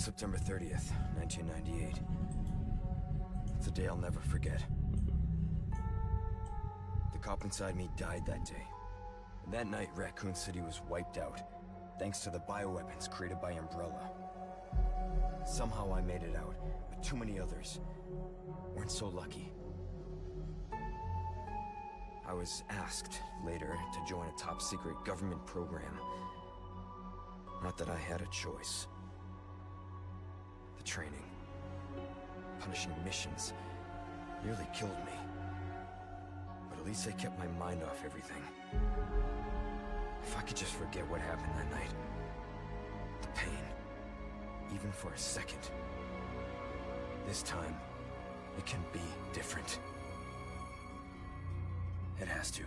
September 30th, 1998. It's a day I'll never forget. The cop inside me died that day. And that night, Raccoon City was wiped out, thanks to the bioweapons created by Umbrella. Somehow I made it out, but too many others weren't so lucky. I was asked later to join a top-secret government program. Not that I had a choice. The training, punishing missions, nearly killed me. But at least I kept my mind off everything. If I could just forget what happened that night. The pain, even for a second. This time, it can be different. It has to.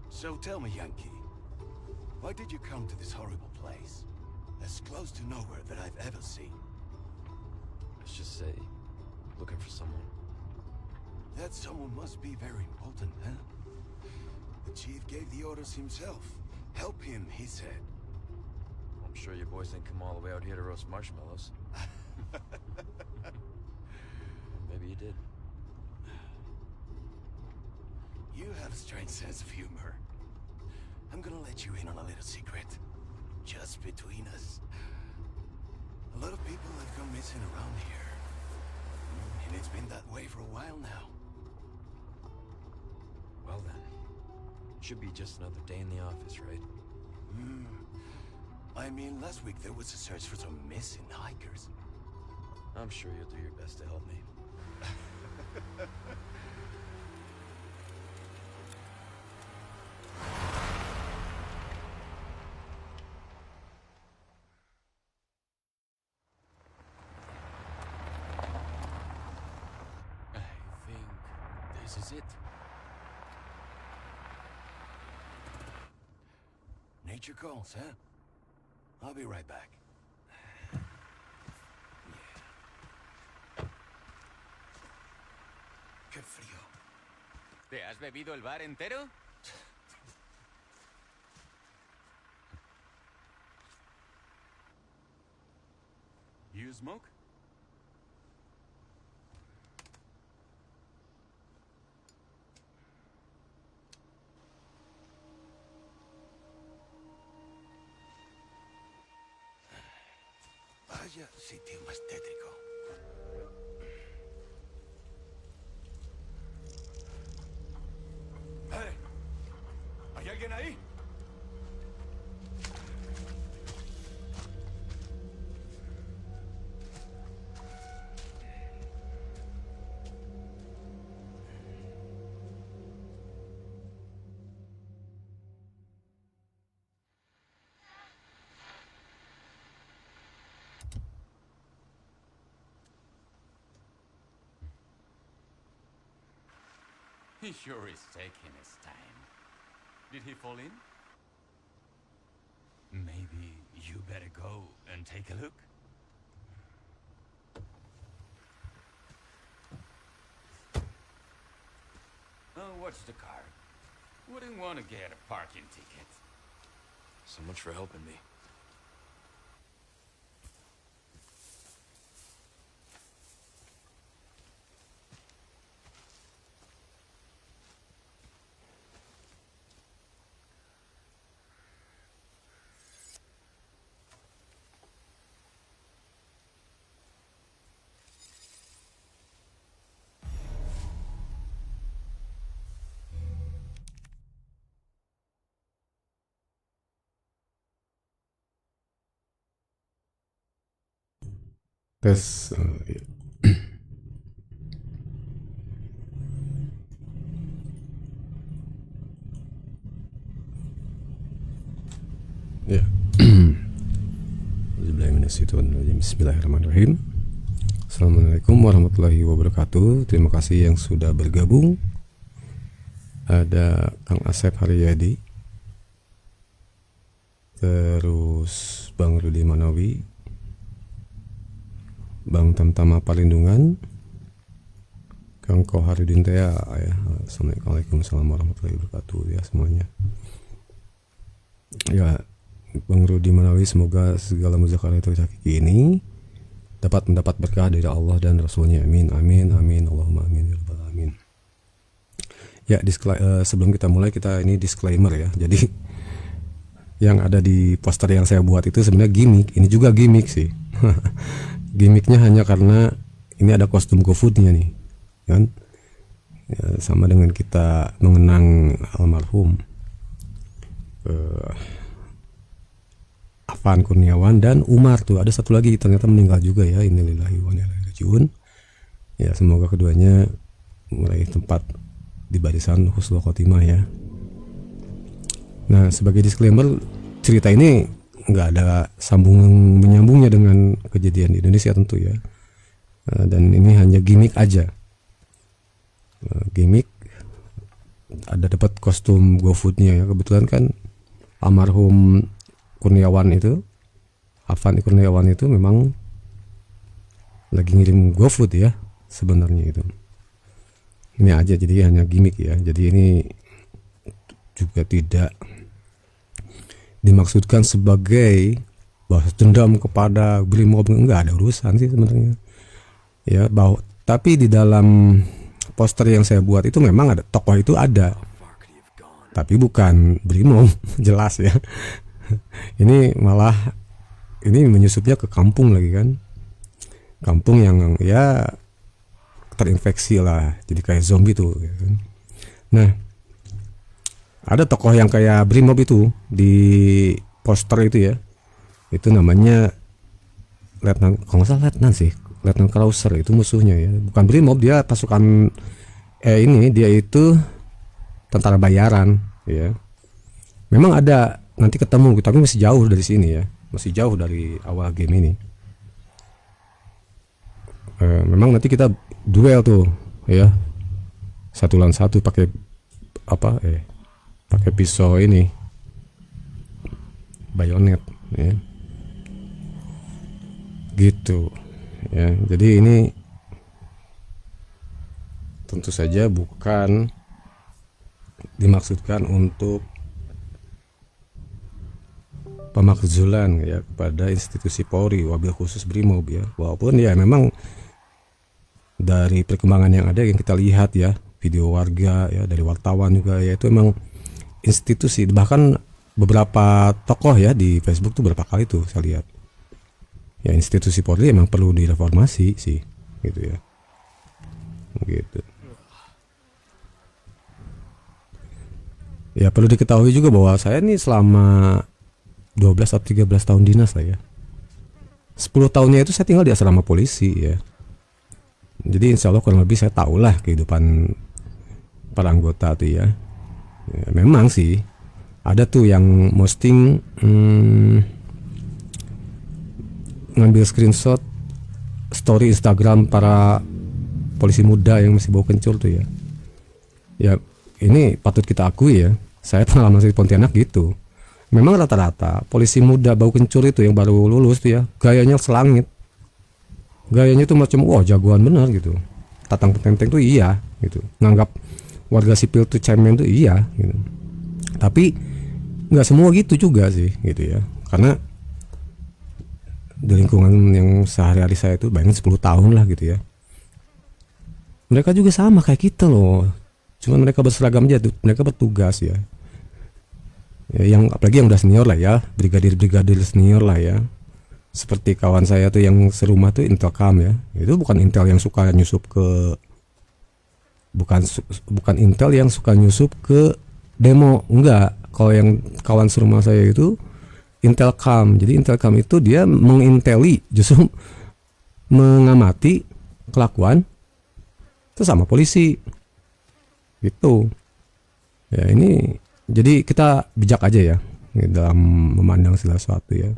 So tell me, Yankee, why did you come to this horrible place? As close to nowhere that I've ever seen. Let's just say, looking for someone. That someone must be very important, huh? The chief gave the orders himself. Help him, he said. I'm sure you boys didn't come all the way out here to roast marshmallows. Maybe you did. You have a strange sense of humor. I'm gonna let you in on a little secret. Just between us. A lot of people have gone missing around here. And it's been that way for a while now. Well then, should be just another day in the office, right? I mean, last week there was a search for some missing hikers. I'm sure you'll do your best to help me. This is it. Nature calls, huh? I'll be right back. Qué frío. ¿Te has bebido el bar entero? You smoke? Vaya sitio más tétrico. ¡Hey! ¿Hay alguien ahí? He sure is taking his time. Did he fall in? Maybe you better go and take a look. Oh, watch the car. Wouldn't want to get a parking ticket. So much for helping me. Tes ya. Ya. Bismillahirrahmanirrahim. Assalamualaikum warahmatullahi wabarakatuh. Terima kasih yang sudah bergabung. Ada Kang Asep Haryadi, terus Bang Rudi Manawi, Bang Tamtama Palindungan, Kang Koharudin Tea ya. Assalamualaikum warahmatullahi wabarakatuh ya semuanya. Ya, Bang Rudi Manawi, semoga segala muzakarah itu ini dapat mendapat berkah dari Allah dan Rasulnya. Amin, amin, amin, Allahumma amin, ya rabbal alamin. Ya, sebelum kita mulai, kita ini disclaimer ya. Jadi yang ada di poster yang saya buat itu sebenarnya gimmick. Ini juga gimmick sih. Gimmicknya hanya karena ini ada kostum GoFood-nya nih, kan? Ya, sama dengan kita mengenang almarhum Afan Kurniawan dan Umar tuh. Ada satu lagi ternyata meninggal juga ya. Innalillahi wa inna ilaihi raji'un. Ya, semoga keduanya meraih tempat di barisan husnul khotimah ya. Nah, sebagai disclaimer, cerita ini nggak ada menyambungnya dengan kejadian di Indonesia tentu ya. Dan ini hanya gimmick aja. Gimmick, ada dapat kostum GoFood-nya ya. Kebetulan kan almarhum Kurniawan itu, Afan Kurniawan itu memang lagi ngirim GoFood ya sebenarnya itu. Ini aja, jadi hanya gimmick ya. Jadi ini juga tidak dimaksudkan sebagai balas dendam kepada Brimob, enggak ada urusan sih sebenarnya. Ya, tapi di dalam poster yang saya buat itu memang ada tokoh itu ada. Tapi bukan Brimob, jelas ya. Ini malah ini menyusupnya ke kampung lagi kan. Kampung yang ya terinfeksi lah, jadi kayak zombie tuh ya kan. Nah, ada tokoh yang kayak Brimob itu di poster itu ya. Itu namanya Letnan, kalau nggak salah Letnan sih, Letnan Krauser itu musuhnya ya. Bukan Brimob, dia pasukan ini dia itu tentara bayaran ya. Memang ada nanti ketemu, tapi masih jauh dari sini ya. Masih jauh dari awal game ini. Memang nanti kita duel tuh ya satu lawan satu pakai apa pakai pisau ini bayonet ya gitu ya. Jadi ini tentu saja bukan dimaksudkan untuk pemakzulan ya kepada institusi Polri, wabil khusus Brimob ya. Walaupun ya memang dari perkembangan yang ada yang kita lihat ya, video warga ya, dari wartawan juga ya, itu emang institusi. Bahkan beberapa tokoh ya di Facebook tuh berapa kali tuh saya lihat ya, institusi Polri emang perlu direformasi sih gitu ya, gitu ya. Perlu diketahui juga bahwa saya nih selama 12 atau 13 tahun dinas lah ya, 10 tahunnya itu saya tinggal di asrama polisi ya. Jadi insya Allah kurang lebih saya tahu lah kehidupan para anggota tuh ya. Ya memang sih ada tuh yang posting ngambil screenshot story Instagram para polisi muda yang masih bau kencur tuh ya. Ya ini patut kita akui ya, saya pengalaman di Pontianak gitu. Memang rata-rata polisi muda bau kencur itu yang baru lulus tuh ya, gayanya selangit. Gayanya tuh macam wah jagoan benar gitu. Tatang petenteng tuh iya gitu. Nganggap warga sipil tuh cemen tuh iya gitu. Tapi nggak semua gitu juga sih gitu ya. Karena di lingkungan yang sehari-hari saya itu bayangin 10 tahun lah gitu ya. Mereka juga sama kayak kita loh. Cuman mereka berseragam aja tuh, mereka bertugas ya. Ya, yang apalagi yang udah senior lah ya, brigadir senior lah ya. Seperti kawan saya tuh yang serumah tuh Intelkam ya. Itu bukan Intel yang suka nyusup ke bukan Intel yang suka nyusup ke demo, enggak. Kalau yang kawan serumah saya itu Intelkam. Jadi Intelkam itu dia menginteli, justru mengamati kelakuan sesama polisi. Gitu. Ya ini jadi kita bijak aja ya dalam memandang segala sesuatu ya.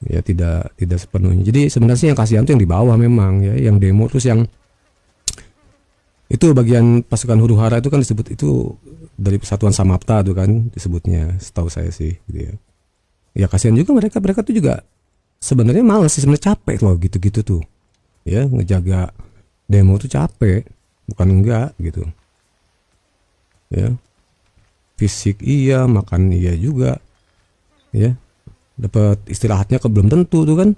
Ya tidak sepenuhnya. Jadi sebenarnya yang kasihan tuh yang di bawah memang ya, yang demo terus yang itu bagian pasukan huru-hara itu kan disebut itu dari Persatuan Samapta tuh kan disebutnya, setahu saya sih gitu ya. Ya kasihan juga mereka tuh juga sebenarnya malas sih, sebenarnya capek loh gitu-gitu tuh. Ya ngejaga demo tuh capek, bukan enggak gitu. Ya. Fisik iya, makan iya juga. Ya. Dapat istirahatnya belum tentu tuh kan.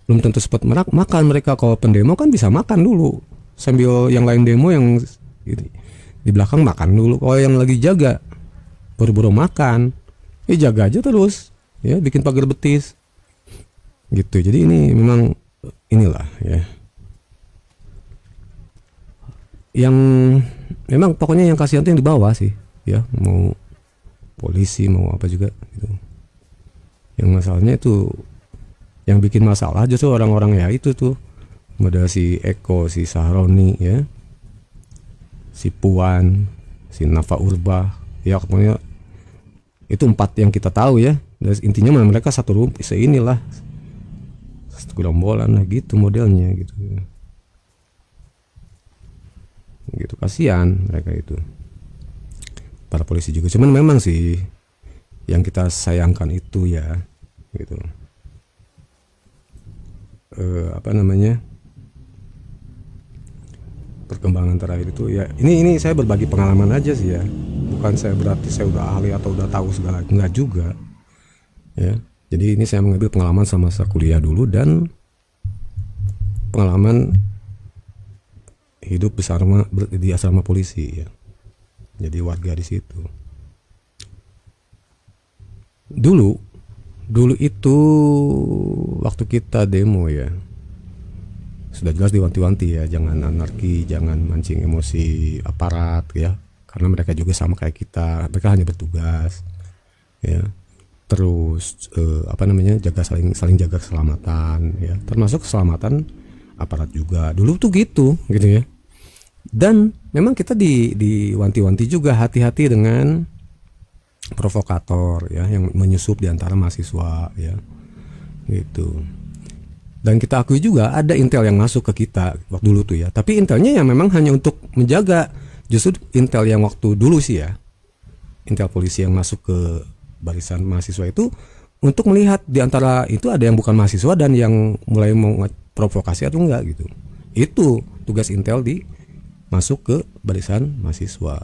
Belum tentu sempat makan mereka. Kalau pendemo kan bisa makan dulu sambil yang lain demo yang di belakang makan dulu. Kalau yang lagi jaga buru-buru makan, jaga aja terus. Ya, bikin pagar betis. Gitu. Jadi ini memang inilah ya. Yang memang pokoknya yang kasihan tuh yang di bawah sih. Ya, mau polisi mau apa juga gitu. Yang masalahnya itu yang bikin masalah justru orang-orang ya itu tuh, ada si Eko, si Sahroni ya, si Puan, si Nafa Urba ya, pokoknya itu 4 yang kita tahu ya. Dan intinya mereka satu inilah satu gerombolan lah gitu modelnya gitu. Gitu kasihan mereka itu. Para polisi juga, cuman memang sih yang kita sayangkan itu ya gitu, perkembangan terakhir itu ya, ini saya berbagi pengalaman aja sih ya, bukan saya berarti saya udah ahli atau udah tahu segala, enggak juga ya. Jadi ini saya mengambil pengalaman sama masa kuliah dulu dan pengalaman hidup di asrama polisi ya. Jadi warga di situ. Dulu itu waktu kita demo ya, sudah jelas diwanti-wanti ya, jangan anarki, jangan mancing emosi aparat ya, karena mereka juga sama kayak kita, mereka hanya bertugas ya. Terus jaga saling jaga keselamatan ya, termasuk keselamatan aparat juga. Dulu tuh gitu ya. Dan memang kita diwanti-wanti juga hati-hati dengan provokator ya, yang menyusup di antara mahasiswa ya gitu. Dan kita akui juga ada intel yang masuk ke kita waktu dulu tuh ya. Tapi intelnya yang memang hanya untuk menjaga. Justru intel yang waktu dulu sih ya, intel polisi yang masuk ke barisan mahasiswa itu untuk melihat di antara itu ada yang bukan mahasiswa dan yang mulai mau provokasi atau enggak gitu. Itu tugas intel di masuk ke barisan mahasiswa.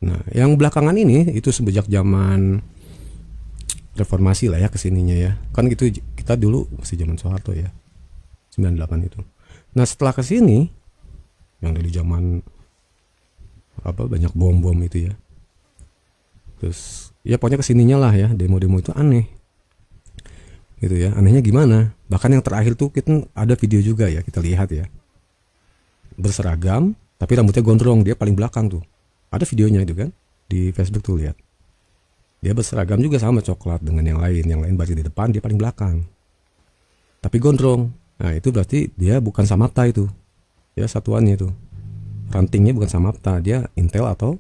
Nah, yang belakangan ini itu sejak zaman reformasi lah ya kesininya ya. Kan gitu kita dulu masih zaman Soeharto ya. 98 itu. Nah, setelah kesini yang dari zaman apa banyak bom-bom itu ya. Terus ya pokoknya kesininya lah ya, demo-demo itu aneh. Gitu ya. Anehnya gimana? Bahkan yang terakhir tuh kita ada video juga ya, kita lihat ya. Berseragam tapi rambutnya gondrong, dia paling belakang tuh. Ada videonya itu kan di Facebook tuh, lihat. Dia berseragam juga sama coklat dengan yang lain baris di depan, dia paling belakang. Tapi gondrong. Nah, itu berarti dia bukan Samapta itu. Ya, satuannya itu. Rantingnya bukan Samapta, dia Intel atau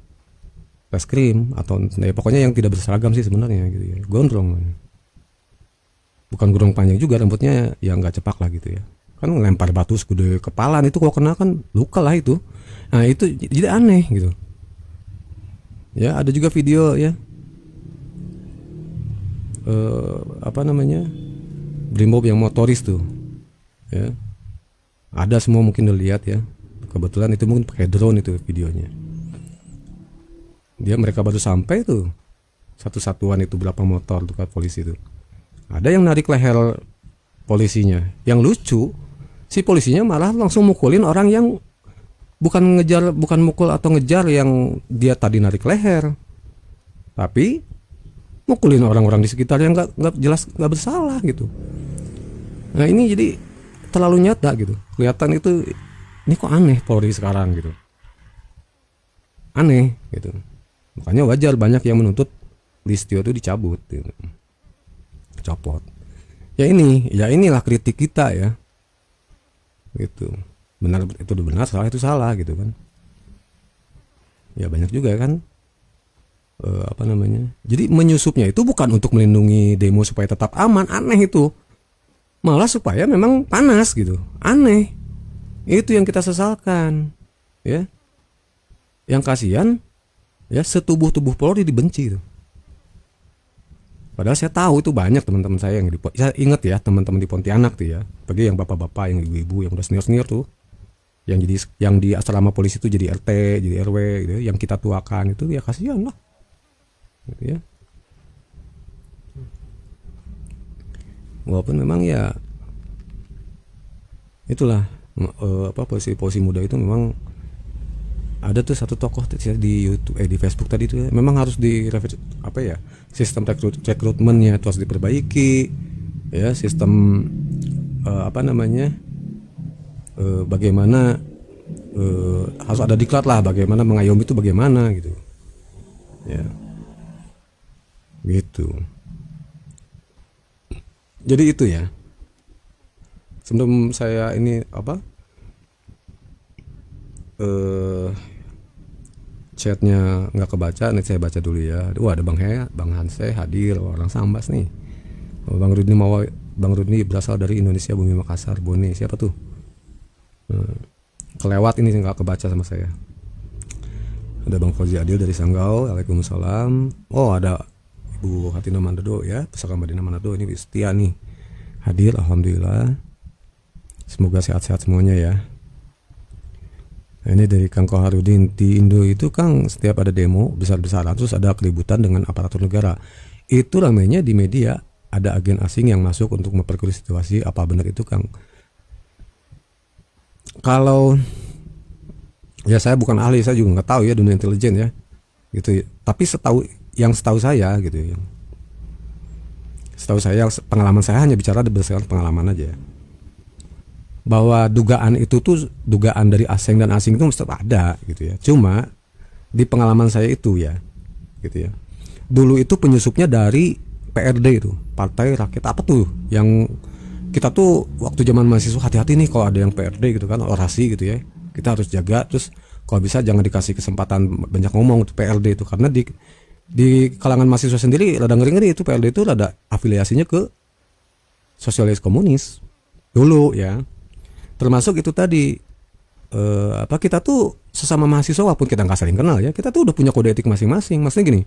Reskrim atau ya, pokoknya yang tidak berseragam sih sebenarnya gitu ya. Gondrong. Bukan gondrong panjang juga, rambutnya yang enggak cepak lah gitu ya. Kan lempar batu segede kepalan itu kalau kena kan luka lah itu. Nah, itu jadi aneh gitu. Ya, ada juga video ya. Apa namanya, Brimob yang motoris tuh ya, ada semua mungkin udah lihat ya, kebetulan itu mungkin pakai drone itu videonya. Mereka baru sampai tuh satu satuan itu berapa motor tuh kan polisi tuh, ada yang narik leher polisinya. Yang lucu si polisinya malah langsung mukulin orang yang bukan mukul atau ngejar yang dia tadi narik leher, tapi mukulin orang-orang di sekitar yang nggak jelas nggak bersalah gitu. Nah, ini jadi terlalu nyata gitu. Kelihatan itu ini kok aneh Polri sekarang gitu. Aneh gitu. Makanya wajar banyak yang menuntut Listio itu dicabut gitu. Copot. Ya inilah kritik kita ya. Gitu. Benar itu benar, salah itu salah gitu kan. Ya banyak juga kan. Apa namanya, jadi menyusupnya itu bukan untuk melindungi demo supaya tetap aman, aneh itu, malah supaya memang panas gitu, aneh. Itu yang kita sesalkan ya, yang kasihan ya, setubuh-tubuh Polri dibenci itu. Padahal saya tahu itu banyak teman-teman saya yang saya ingat ya, teman-teman di Pontianak tuh ya, bagi yang bapak-bapak, yang ibu-ibu yang udah senior-senior tuh, yang di asrama polisi itu jadi RT, jadi RW gitu, yang kita tuakan itu ya kasihan lah. Gitu ya. Walaupun memang ya itulah polisi muda itu memang ada tuh satu tokoh di YouTube di Facebook tadi tuh ya, memang harus sistem rekrutmennya itu harus diperbaiki ya, sistem bagaimana harus ada diklat lah, bagaimana mengayomi itu bagaimana gitu ya. Gitu. Jadi itu ya. Sebelum saya ini chatnya nggak kebaca, nih saya baca dulu ya. Ada Bang Hanse hadir, orang Sambas nih. Bang Rudni berasal dari Indonesia, Bumi Makassar, Bone. Siapa tuh? Kelewat ini nggak kebaca sama saya. Ada Bang Fauzi Adil dari Sanggau, Waalaikumsalam. Oh, ada Bu Hatina Manado ya, Pusaka Madinah Manado, ini setia nih hadir, alhamdulillah. Semoga sehat-sehat semuanya ya. Nah, ini dari Kang Koharudin, di Indo itu Kang setiap ada demo besar-besaran terus ada keributan dengan aparatur negara. Itu ramainya di media, ada agen asing yang masuk untuk memperkeruh situasi. Apa benar itu Kang? Kalau ya saya bukan ahli, saya juga nggak tahu ya dunia intelijen ya, gitu. Tapi setahu saya gitu ya. Setahu saya, pengalaman saya hanya bicara berdasarkan pengalaman aja. Bahwa dugaan itu tuh dugaan dari asing dan asing itu mesti ada gitu ya. Cuma di pengalaman saya itu ya, gitu ya. Dulu itu penyusupnya dari PRD itu, Partai Rakyat apa tuh, yang kita tuh waktu zaman mahasiswa hati-hati nih kalau ada yang PRD gitu kan, orasi gitu ya. Kita harus jaga, terus kalau bisa jangan dikasih kesempatan banyak ngomong untuk PRD itu, karena di kalangan mahasiswa sendiri rada ngeri-ngeri itu PLD itu rada afiliasinya ke sosialis komunis dulu ya. Termasuk itu tadi kita tuh sesama mahasiswa walaupun kita nggak saling kenal ya, kita tuh udah punya kode etik masing-masing. Maksudnya gini,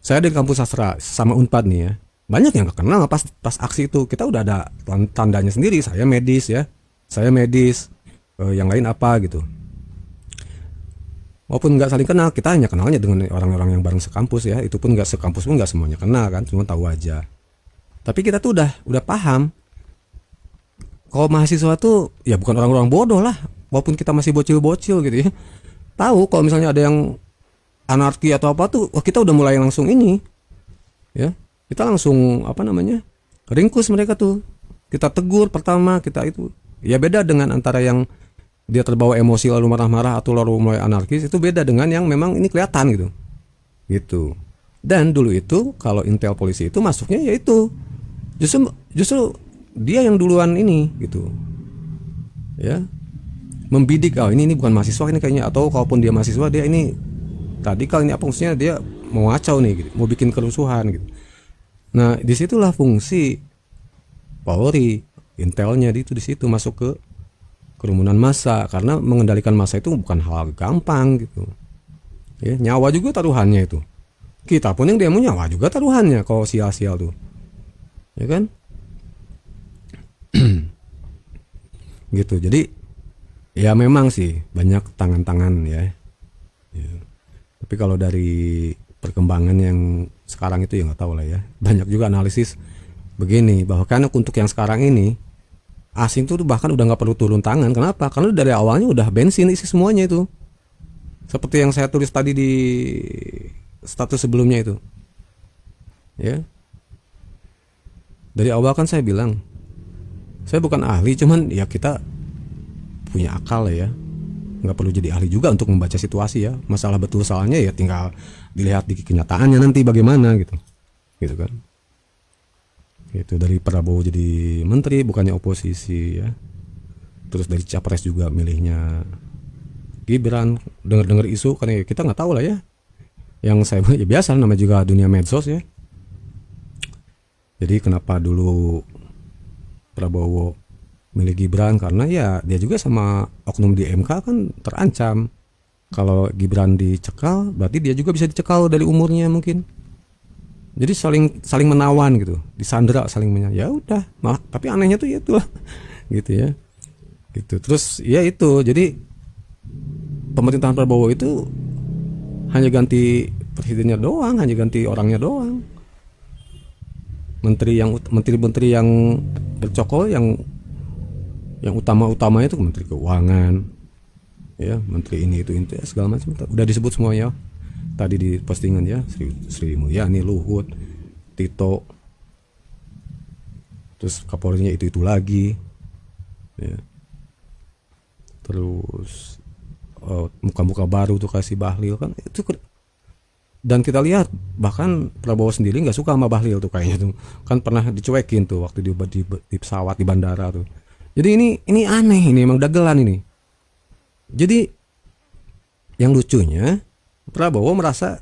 saya dari kampus sastra sama Unpad nih ya, banyak yang nggak kenal pas aksi itu. Kita udah ada tandanya sendiri. Saya medis ya, yang lain apa gitu. Walaupun nggak saling kenal, kita hanya kenalnya dengan orang-orang yang bareng sekampus ya. Itu pun nggak sekampus pun nggak semuanya kenal kan, cuma tahu aja. Tapi kita tuh udah paham kalau mahasiswa tuh ya bukan orang-orang bodoh lah. Walaupun kita masih bocil-bocil gitu ya, tahu kalau misalnya ada yang anarki atau apa tuh, wah kita udah mulai langsung ini ya, kita langsung ringkus mereka tuh. Kita tegur pertama, kita itu ya beda dengan antara yang dia terbawa emosi lalu marah-marah atau lalu mulai anarkis. Itu beda dengan yang memang ini kelihatan gitu. Dan dulu itu kalau intel polisi itu masuknya yaitu justru dia yang duluan ini gitu ya, membidik ini bukan mahasiswa ini kayaknya, atau kalaupun dia mahasiswa dia ini radikal, ini apa maksudnya, dia mau ngacau nih gitu, mau bikin kerusuhan gitu. Nah disitulah fungsi Polri, intelnya itu di situ masuk ke kerumunan massa, karena mengendalikan massa itu bukan hal gampang gitu ya. Nyawa juga taruhannya itu. Kita pun yang demo nyawa juga taruhannya kalau sial-sial tuh ya kan. Gitu. Jadi ya memang sih banyak tangan-tangan ya. Tapi kalau dari perkembangan yang sekarang itu ya nggak tahu lah ya. Banyak juga analisis begini, bahwa kan untuk yang sekarang ini asing tuh bahkan udah nggak perlu turun tangan. Kenapa? Karena dari awalnya udah bensin isi semuanya itu. Seperti yang saya tulis tadi di status sebelumnya itu. Ya. Dari awal kan saya bilang, saya bukan ahli, cuman ya kita punya akal ya. Nggak perlu jadi ahli juga untuk membaca situasi ya. Masalah betul salahnya ya tinggal dilihat di kenyataannya nanti bagaimana gitu. Gitu kan. Itu dari Prabowo jadi menteri bukannya oposisi ya. Terus dari capres juga milihnya Gibran, dengar-dengar isu kan ya, kita nggak tahu lah ya. Yang saya ya biasa, namanya juga dunia medsos ya. Jadi kenapa dulu Prabowo milih Gibran, karena ya dia juga sama oknum di MK kan terancam. Kalau Gibran dicekal berarti dia juga bisa dicekal dari umurnya mungkin. Jadi saling menawan gitu, disandera saling ya udah. Tapi anehnya tuh ya itu gitu ya. Gitu. Terus ya itu, jadi pemerintahan Prabowo itu hanya ganti presidennya doang, hanya ganti orangnya doang. Menteri-menteri yang bercokol yang utama-utama itu Menteri Keuangan, ya, Menteri ini itu ya, segala macam udah disebut semuanya tadi di postingan ya, Sri Mulyani, Luhut, Tito, terus Kapolrinya itu lagi, ya. Terus muka-muka baru tuh kasih Bahlil kan itu. Dan kita lihat bahkan Prabowo sendiri nggak suka sama Bahlil tuh kayaknya tuh, kan pernah dicuekin tuh waktu di pesawat di bandara tuh. Jadi ini aneh, ini emang dagelan ini. Jadi yang lucunya Prabowo merasa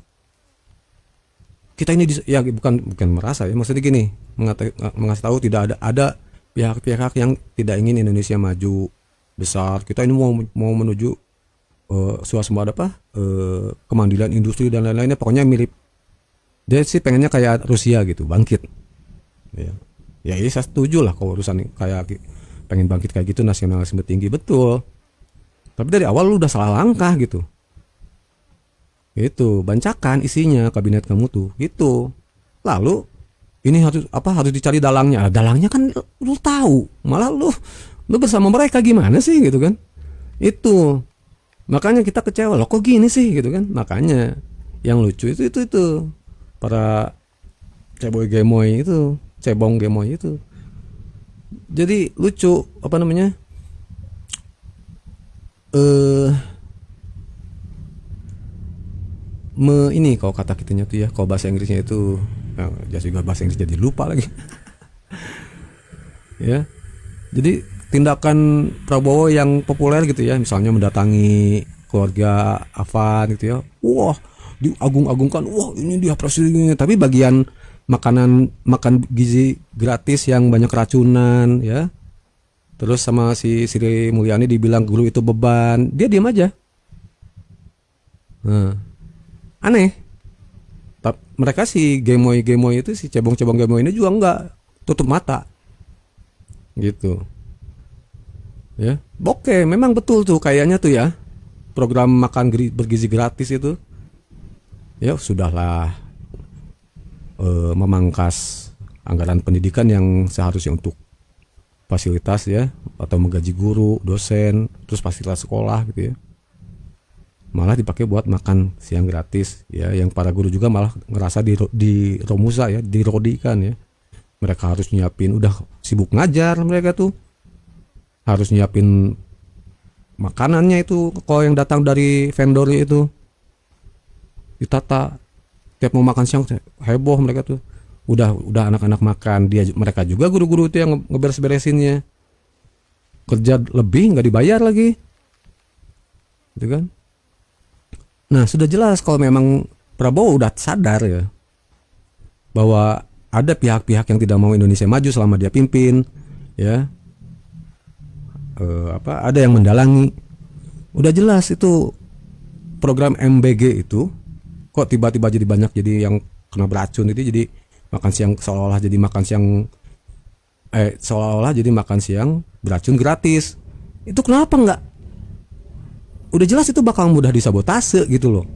kita ini ya bukan merasa ya, maksudnya gini, mengasih tahu tidak ada pihak-pihak yang tidak ingin Indonesia maju besar. Kita ini mau menuju suasembada kemandirian industri dan lain-lainnya, pokoknya mirip. Dia sih pengennya kayak Rusia gitu, bangkit. Ya ini saya setuju lah kalau urusan kayak pengen bangkit kayak gitu, nasionalisme tinggi, betul. Tapi dari awal lu udah salah langkah gitu. Itu bancakan isinya kabinet kamu tuh, gitu. Lalu ini harus dicari dalangnya. Dalangnya kan lu tahu, malah lu bersama mereka gimana sih gitu kan? Itu. Makanya kita kecewa, loh kok gini sih gitu kan. Makanya yang lucu itu para cebong gemoy itu. Jadi lucu ini kalau kata kitanya tuh ya, kalau bahasa Inggrisnya itu ya juga bahasa Inggris jadi lupa lagi. Ya. Jadi tindakan Prabowo yang populer gitu ya, misalnya mendatangi keluarga Afan gitu ya, wah diagung-agungkan, wah ini dia presiden, tapi bagian makan gizi gratis yang banyak racunan ya, Terus sama si Sri Mulyani dibilang guru itu beban, dia diam aja. Nah, aneh. Mereka si gemoy itu, si cebong gemoy ini juga enggak, tutup mata. Gitu. Ya, oke, memang betul tuh kayaknya tuh ya. Program makan bergizi gratis itu. Ya, sudahlah memangkas anggaran pendidikan yang seharusnya untuk fasilitas ya, atau menggaji guru, dosen, terus fasilitas sekolah gitu ya. Malah dipakai buat makan siang gratis ya, yang para guru juga malah ngerasa di romusa ya, dirodikan ya. Mereka harus nyiapin, udah sibuk ngajar mereka tuh. Harus nyiapin makanannya itu, kalau yang datang dari vendor itu ditata. Tiap mau makan siang heboh mereka tuh. Udah anak-anak makan, mereka juga guru-guru itu yang ngeberes-beresinnya. Kerja lebih nggak dibayar lagi. Gitu kan? Nah, sudah jelas kalau memang Prabowo udah sadar ya bahwa ada pihak-pihak yang tidak mau Indonesia maju selama dia pimpin, ya. Ada yang mendalangi. Udah jelas itu program MBG itu kok tiba-tiba jadi banyak, jadi yang kena beracun itu, jadi makan siang seolah-olah jadi makan siang beracun gratis. Itu kenapa enggak? Udah jelas itu bakal mudah disabotase gitu loh.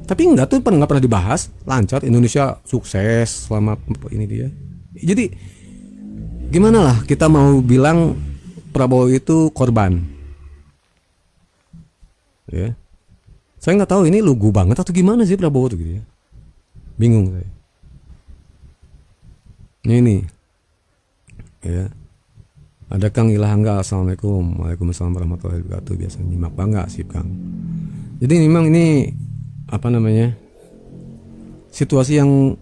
Tapi enggak tuh, nggak pernah dibahas. Lancar, Indonesia sukses selama ini dia. Jadi gimana lah kita mau bilang Prabowo itu korban? Ya. Saya nggak tahu ini lugu banget atau gimana sih Prabowo tuh gitu ya. Bingung saya. Ini ya. Ada Kang Ilahangga, assalamualaikum. Waalaikumsalam warahmatullahi wabarakatuh. Biasa nyimak bangga sih Kang. Jadi memang ini apa namanya, situasi yang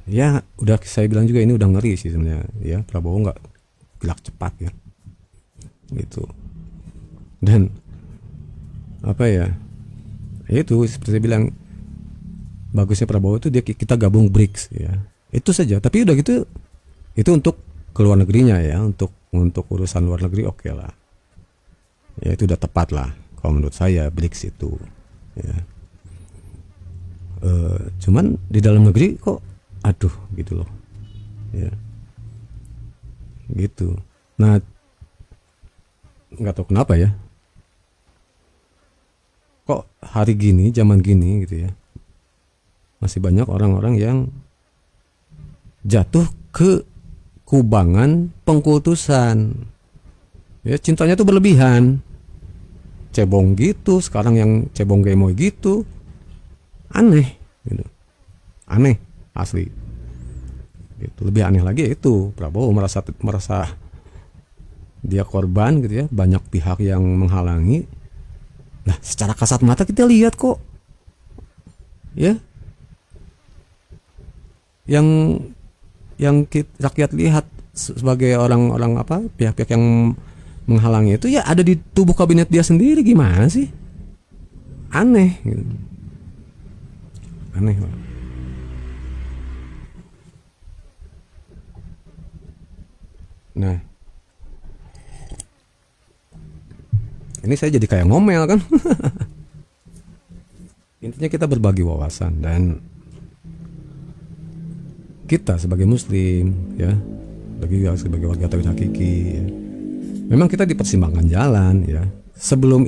ya udah saya bilang juga ini udah ngeri sih sebenarnya ya. Prabowo nggak gerak cepat ya gitu. Dan apa ya, itu seperti saya bilang, bagusnya Prabowo itu kita gabung BRICS ya, itu saja. Tapi udah gitu, itu untuk keluar negerinya ya, untuk urusan luar negeri oke lah ya, itu udah tepat lah kalau menurut saya BRICS itu ya. Cuman di dalam negeri kok aduh gitu loh ya, gitu. Nah, nggak tahu kenapa ya, kok hari gini, zaman gini gitu ya, masih banyak orang-orang yang jatuh ke kubangan pengkultusan ya. Cintanya tuh berlebihan, cebong gitu. Sekarang yang cebong gemoy gitu, aneh gitu. Aneh asli gitu. Lebih aneh lagi itu Prabowo merasa dia korban gitu ya, banyak pihak yang menghalangi. Nah, secara kasat mata kita lihat kok ya, yang rakyat lihat sebagai orang-orang apa, pihak-pihak yang menghalangi itu ya ada di tubuh kabinet dia sendiri. Gimana sih? Aneh gitu. Aneh lah. Nah, ini saya jadi kayak ngomel kan. Intinya kita berbagi wawasan, dan kita sebagai muslim ya, sebagai warga tauhid hakiki ya, memang kita dipersimbangkan jalan ya. Sebelum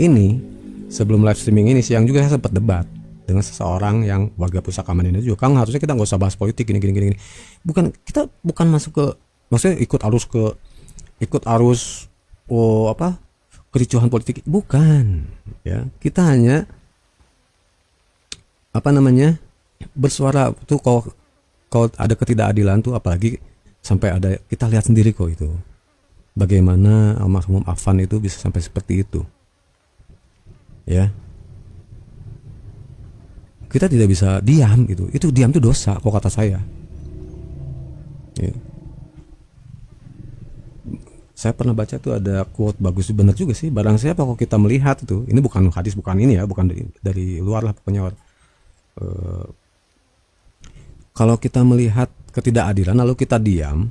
live streaming ini siang juga saya sempat debat dengan seseorang yang warga Pusaka Mandina juga. Kang, harusnya kita nggak usah bahas politik gini. Kita bukan masuk ke, maksudnya ikut arus kericuhan politik, bukan ya. Kita hanya bersuara tuh kalau ada ketidakadilan tuh, apalagi sampai ada, kita lihat sendiri kok itu bagaimana almarhum Afan itu bisa sampai seperti itu ya. Kita tidak bisa diam gitu. Itu diam itu dosa kok kata saya ya. Saya pernah baca tuh ada quote bagus, benar juga sih. Barang siapa kok kita melihat itu, ini bukan hadis, bukan ini ya, bukan dari luar lah pokoknya. Kalau kita melihat ketidakadilan lalu kita diam,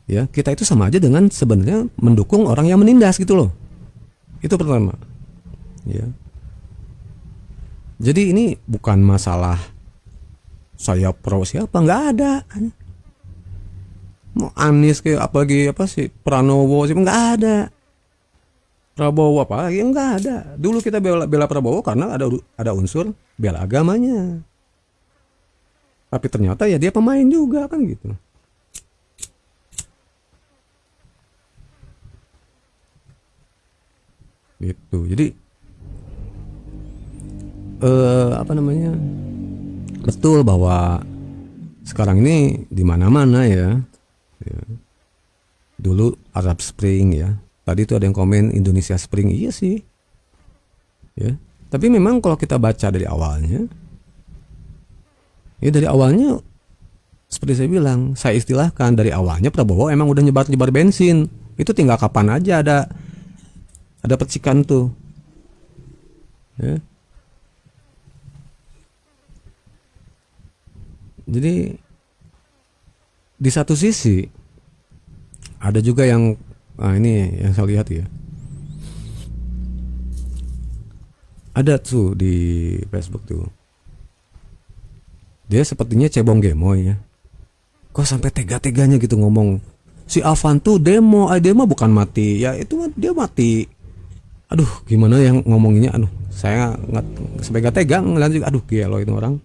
ya kita itu sama aja dengan sebenarnya mendukung orang yang menindas gitu loh. Itu pertama. Ya. Jadi ini bukan masalah saya pro siapa, nggak ada. Mau Anies kayak apalagi apa sih Pranowo sih nggak ada. Prabowo apa lagi nggak ada. Dulu kita bela Prabowo karena ada unsur bela agamanya. Tapi ternyata ya dia pemain juga kan gitu. Gitu. Jadi apa namanya? Betul bahwa sekarang ini di mana-mana ya. Dulu Arab Spring ya. Tadi itu ada yang komen Indonesia Spring. Iya sih. Ya. Tapi memang kalau kita baca dari awalnya, ya dari awalnya seperti saya bilang, saya istilahkan dari awalnya Prabowo emang udah nyebar bensin. Itu tinggal kapan aja ada percikan tuh. Ya. Jadi di satu sisi ada juga yang ini yang saya lihat ya. Ada tuh di Facebook tuh. Dia sepertinya cebong gemoy ya. Kok sampai tega-teganya gitu ngomong. Si Afan tuh demo bukan mati. Ya itu dia mati. Aduh, gimana yang ngomonginnya? Aduh, saya sampai gak tega ngeliat juga. Aduh, gila itu orang.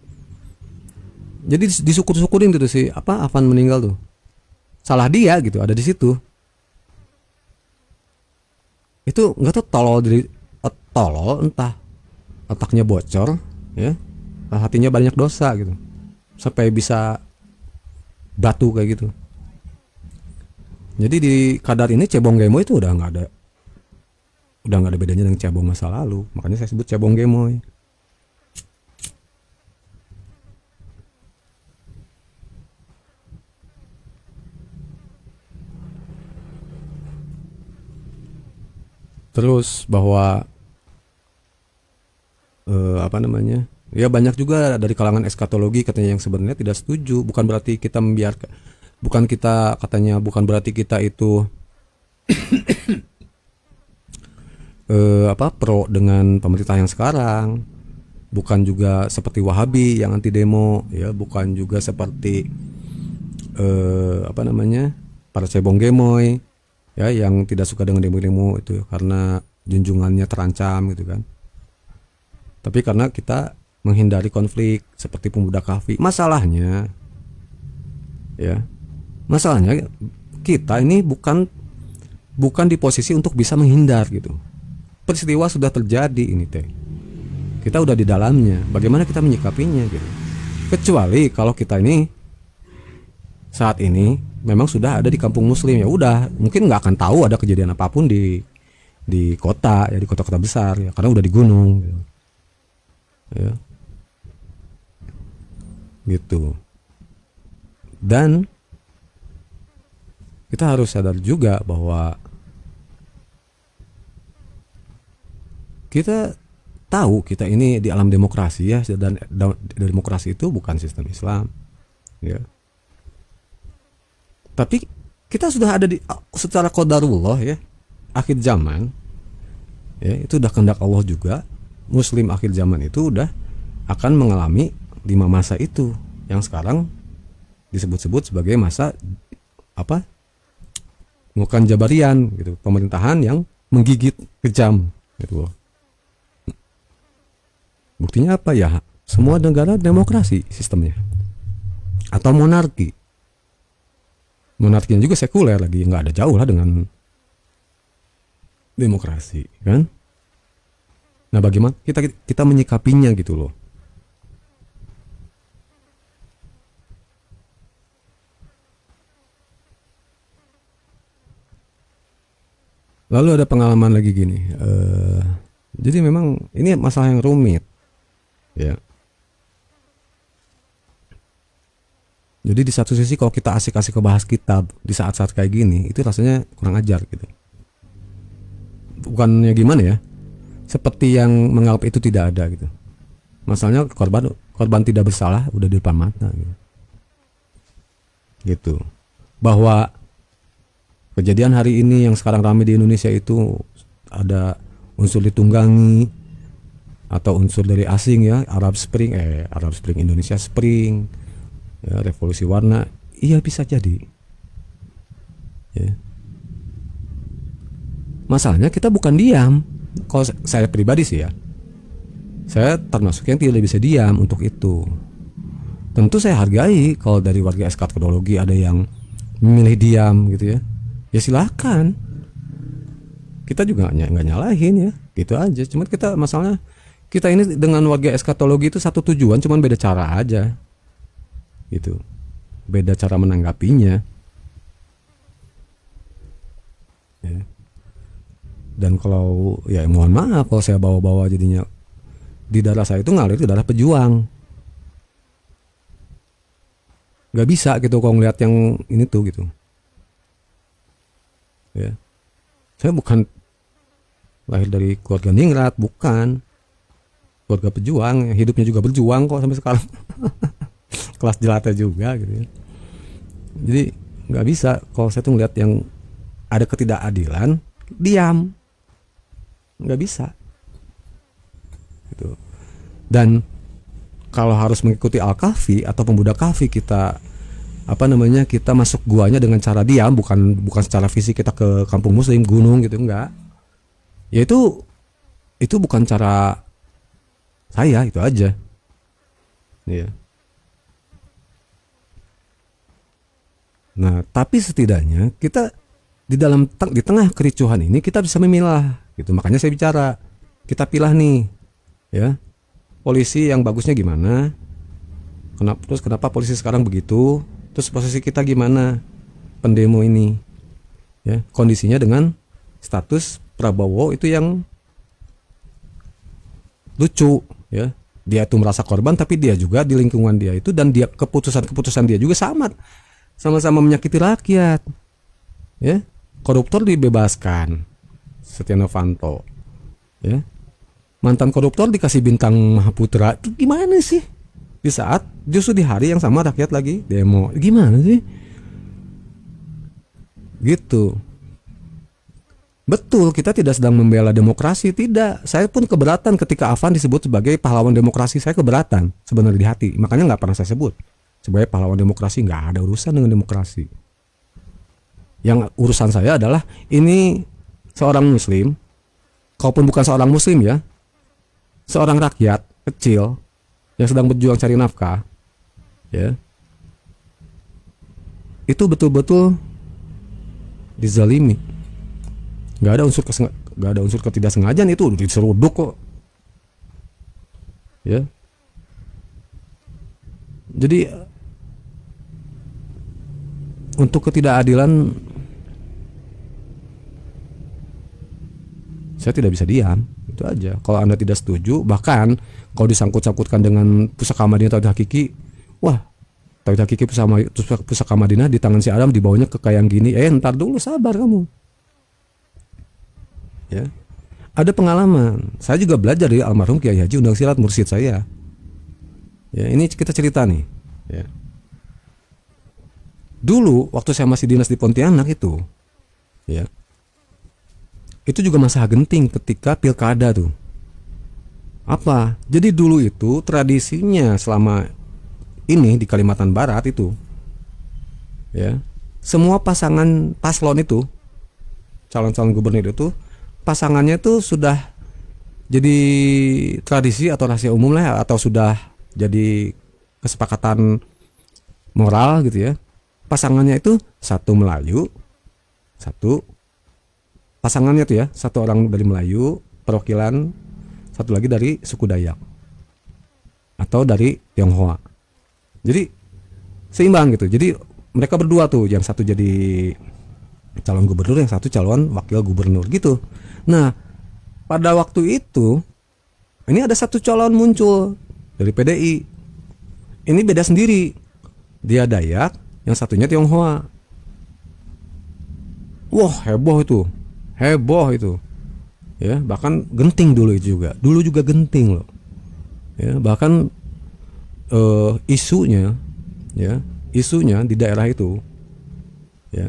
Jadi disyukur-syukurin gitu sih. Apa Afan meninggal tuh? Salah dia gitu, ada di situ. Itu nggak tahu tolol entah otaknya bocor ya, hatinya banyak dosa gitu, sampai bisa batu kayak gitu. Jadi di kadar ini cebong gemoy itu udah nggak ada bedanya dengan cebong masa lalu. Makanya saya sebut cebong gemoy. Terus bahwa apa namanya? Ya banyak juga dari kalangan eskatologi katanya yang sebenarnya tidak setuju. Bukan berarti kita membiarkan, bukan berarti kita itu pro dengan pemerintah yang sekarang. Bukan juga seperti Wahabi yang anti demo, ya, bukan juga seperti para cebong gemoy ya yang tidak suka dengan demo-demo itu karena junjungannya terancam gitu kan. Tapi karena kita menghindari konflik seperti pemuda kahfi. Masalahnya kita ini bukan di posisi untuk bisa menghindar gitu. Peristiwa sudah terjadi ini teh. Kita udah di dalamnya. Bagaimana kita menyikapinya gitu. Kecuali kalau kita ini saat ini memang sudah ada di kampung muslim, ya udah mungkin nggak akan tahu ada kejadian apapun di kota ya, di kota-kota besar ya, karena udah di gunung gitu. Ya. Gitu. Dan kita harus sadar juga bahwa kita tahu kita ini di alam demokrasi ya, dan demokrasi itu bukan sistem Islam ya. Tapi kita sudah ada di secara qadarullah ya, akhir zaman ya, itu udah kehendak Allah juga. Muslim akhir zaman itu udah akan mengalami 5 masa itu yang sekarang disebut-sebut sebagai masa bukan Jabarian gitu, pemerintahan yang menggigit kejam gitu. Buktinya apa ya? Semua negara demokrasi sistemnya atau monarki. Monarkinya juga sekuler lagi, nggak ada jauh lah dengan demokrasi kan. Nah bagaimana kita menyikapinya gitu loh. Lalu ada pengalaman lagi gini, jadi memang ini masalah yang rumit ya. Jadi di satu sisi kalau kita asik-asik ngebahas kitab di saat-saat kayak gini, itu rasanya kurang ajar gitu. Bukannya gimana ya, seperti yang menganggap itu tidak ada gitu. Masalahnya korban tidak bersalah udah di depan mata gitu. Bahwa Kejadian hari ini yang sekarang ramai di Indonesia itu ada unsur ditunggangi atau unsur dari asing ya, Arab Spring, Indonesia Spring, ya, revolusi warna, iya bisa jadi. Ya. Masalahnya kita bukan diam. Kalau saya pribadi sih ya, saya termasuk yang tidak bisa diam untuk itu. Tentu saya hargai kalau dari warga eskatologi ada yang memilih diam gitu ya. Ya silakan. Kita juga nggak nyalahin ya, gitu aja. Cuman kita masalahnya kita ini dengan warga eskatologi itu satu tujuan, cuman beda cara aja, gitu. Beda cara menanggapinya. Ya. Dan kalau ya mohon maaf kalau saya bawa-bawa jadinya di darah saya itu ngalir itu darah pejuang. Gak bisa gitu kalau ngeliat yang ini tuh gitu. Ya. Saya bukan lahir dari keluarga ningrat, bukan. Keluarga pejuang, hidupnya juga berjuang kok sampai sekarang. Kelas jelata juga gitu ya. Jadi nggak bisa kalau saya tuh ngeliat yang ada ketidakadilan, diam. Nggak bisa. Gitu. Dan kalau harus mengikuti Al-Kahfi atau pemuda Kahfi, kita kita masuk guanya dengan cara diam, bukan secara fisik kita ke kampung muslim gunung gitu, enggak. Ya itu bukan cara saya, itu aja. Iya. Nah, tapi setidaknya kita di tengah kericuhan ini kita bisa memilah gitu. Makanya saya bicara, kita pilah nih ya. Polisi yang bagusnya gimana? Kenapa polisi sekarang begitu? Terus posisi kita gimana? Pendemo ini. Ya, kondisinya dengan status Prabowo itu yang lucu ya. Dia itu merasa korban, tapi dia juga di lingkungan dia itu, dan dia keputusan dia juga sama-sama menyakiti rakyat. Ya. Koruptor dibebaskan, Setia Novanto. Ya. Mantan koruptor dikasih bintang Mahaputra. Itu gimana sih? Di saat justru di hari yang sama rakyat lagi demo. Gimana sih? Gitu. Betul, kita tidak sedang membela demokrasi, tidak. Saya pun keberatan ketika Afan disebut sebagai pahlawan demokrasi. Saya keberatan sebenarnya di hati. Makanya nggak pernah saya sebut sebagai pahlawan demokrasi. Nggak ada urusan dengan demokrasi. Yang urusan saya adalah ini seorang muslim, kalaupun bukan seorang muslim ya, seorang rakyat kecil yang sedang berjuang cari nafkah, ya, itu betul-betul dizalimi. Gak ada unsur ketidaksengajaan, itu udah diseruduk kok, ya. Jadi untuk ketidakadilan saya tidak bisa diam, itu aja. Kalau Anda tidak setuju, bahkan kalau disangkut-sangkutkan dengan pusaka Madinah Tauhid Hakiki, wah, Tauhid Hakiki pusaka Madinah di tangan si Adam dibawanya ke kayak gini. Ntar dulu, sabar kamu. Ya, ada pengalaman. Saya juga belajar dari almarhum Kiai Haji Undang Silat, mursyid saya. Ya, ini kita cerita nih. Ya. Dulu waktu saya masih dinas di Pontianak itu, ya, itu juga masa genting ketika pilkada tuh. Apa? Jadi dulu itu tradisinya selama ini di Kalimantan Barat itu, ya, semua pasangan paslon itu, calon-calon gubernur itu, pasangannya itu sudah jadi tradisi atau rahasia umum lah, atau sudah jadi kesepakatan moral gitu ya. Pasangannya itu satu Melayu, satu pasangannya tuh ya, satu orang dari Melayu perwakilan, satu lagi dari suku Dayak atau dari Tionghoa. Jadi seimbang gitu. Jadi mereka berdua tuh, yang satu jadi calon gubernur, yang satu calon wakil gubernur gitu. Nah, pada waktu itu ini ada satu calon muncul dari PDI. Ini beda sendiri. Dia Dayak, yang satunya Tionghoa. Wah, heboh itu. Ya, bahkan genting dulu itu juga. Dulu juga genting loh. Ya, bahkan isunya di daerah itu, ya,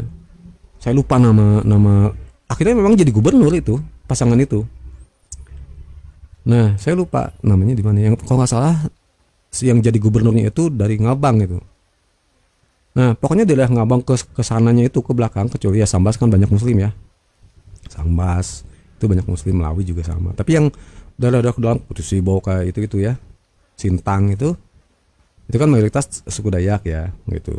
Saya lupa nama akhirnya memang jadi gubernur itu pasangan itu. Nah saya lupa namanya di mana, yang kalau nggak salah yang jadi gubernurnya itu dari Ngabang itu. Nah pokoknya di daerah Ngabang ke sananya itu ke belakang, kecuali ya Sambas kan banyak muslim ya, Sambas itu banyak muslim, Melawi juga sama. Tapi yang daerah-daerah ke dalam Kutusibo kayak itu ya, Sintang itu kan mayoritas suku Dayak ya gitu.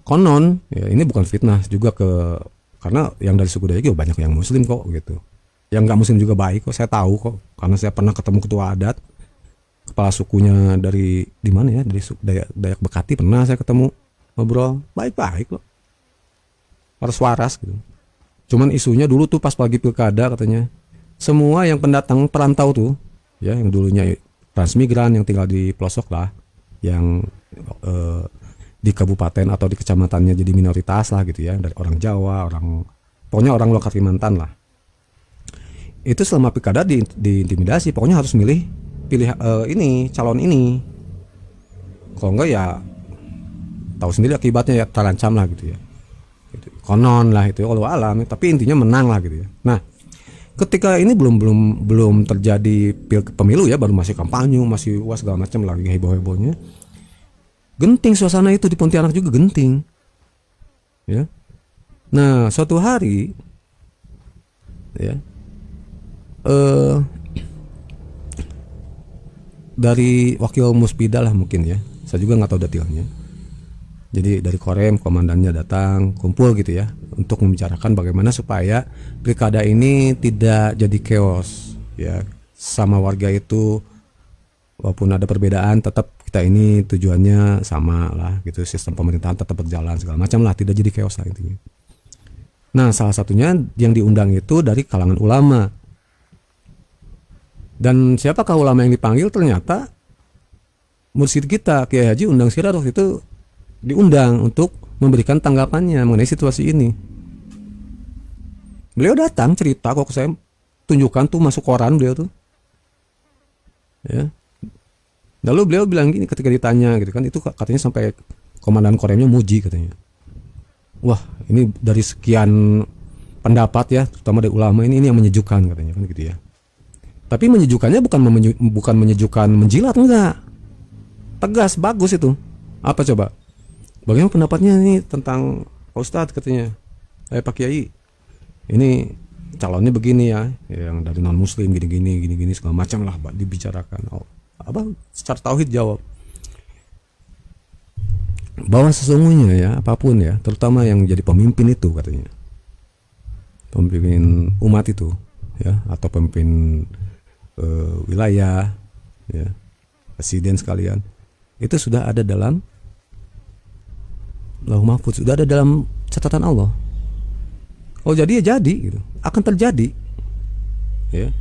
Konon ya ini bukan fitnah juga karena yang dari suku Dayak juga banyak yang muslim kok gitu. Yang nggak muslim juga baik kok, saya tahu kok karena saya pernah ketemu ketua adat kepala sukunya dari di mana ya, dari suku Dayak Bekati pernah saya ketemu, ngobrol baik-baik loh, waras-waras gitu. Cuman isunya dulu tuh pas pagi pilkada katanya semua yang pendatang perantau tuh ya, yang dulunya transmigran yang tinggal di pelosok lah, yang di kabupaten atau di kecamatannya jadi minoritas lah gitu ya, dari orang Jawa, pokoknya orang luar Kalimantan lah. Itu selama pilkada diintimidasi, pokoknya harus pilih ini calon ini. Kalau enggak ya tahu sendiri akibatnya ya, terancam lah gitu ya. Gitu. Konon lah itu kalau alam, tapi intinya menang lah gitu ya. Nah, ketika ini belum terjadi pemilu ya, baru masih kampanye, masih uas segala macam lagi heboh-hebohnya. Genting suasana itu di Pontianak juga genting. Ya. Nah, suatu hari ya dari wakil Muspida lah mungkin ya. Saya juga nggak tahu detailnya. Jadi dari Korem komandannya datang kumpul gitu ya untuk membicarakan bagaimana supaya pilkada ini tidak jadi chaos ya, sama warga itu walaupun ada perbedaan tetap kita ini tujuannya sama lah gitu, sistem pemerintahan tetap berjalan segala macam lah, tidak jadi chaos lah intinya. Nah salah satunya yang diundang itu dari kalangan ulama, dan siapakah ulama yang dipanggil? Ternyata mursyid kita Kiai Haji Undang Sirait waktu itu diundang untuk memberikan tanggapannya mengenai situasi ini. Beliau datang cerita, kok saya tunjukkan tuh masuk koran beliau tuh ya. Lalu beliau bilang gini ketika ditanya gitu kan, itu katanya sampai komandan Koremnya muji katanya, wah ini dari sekian pendapat ya terutama dari ulama ini yang menyejukkan katanya kan gitu ya. Tapi menyejukkannya bukan menyejukkan menjilat, enggak, tegas, bagus itu. Apa coba? Bagaimana pendapatnya ini tentang Pak Ustadz katanya, Pak Kiai, ini calonnya begini ya, yang dari non muslim gini segala macam lah dibicarakan. Apa secara tauhid jawab bahwa sesungguhnya ya apapun ya, terutama yang jadi pemimpin itu katanya, pemimpin umat itu ya, atau pemimpin wilayah ya, presiden sekalian, itu sudah ada dalam Lauh Mahfuz, sudah ada dalam catatan Allah. Oh jadi ya jadi gitu, akan terjadi ya.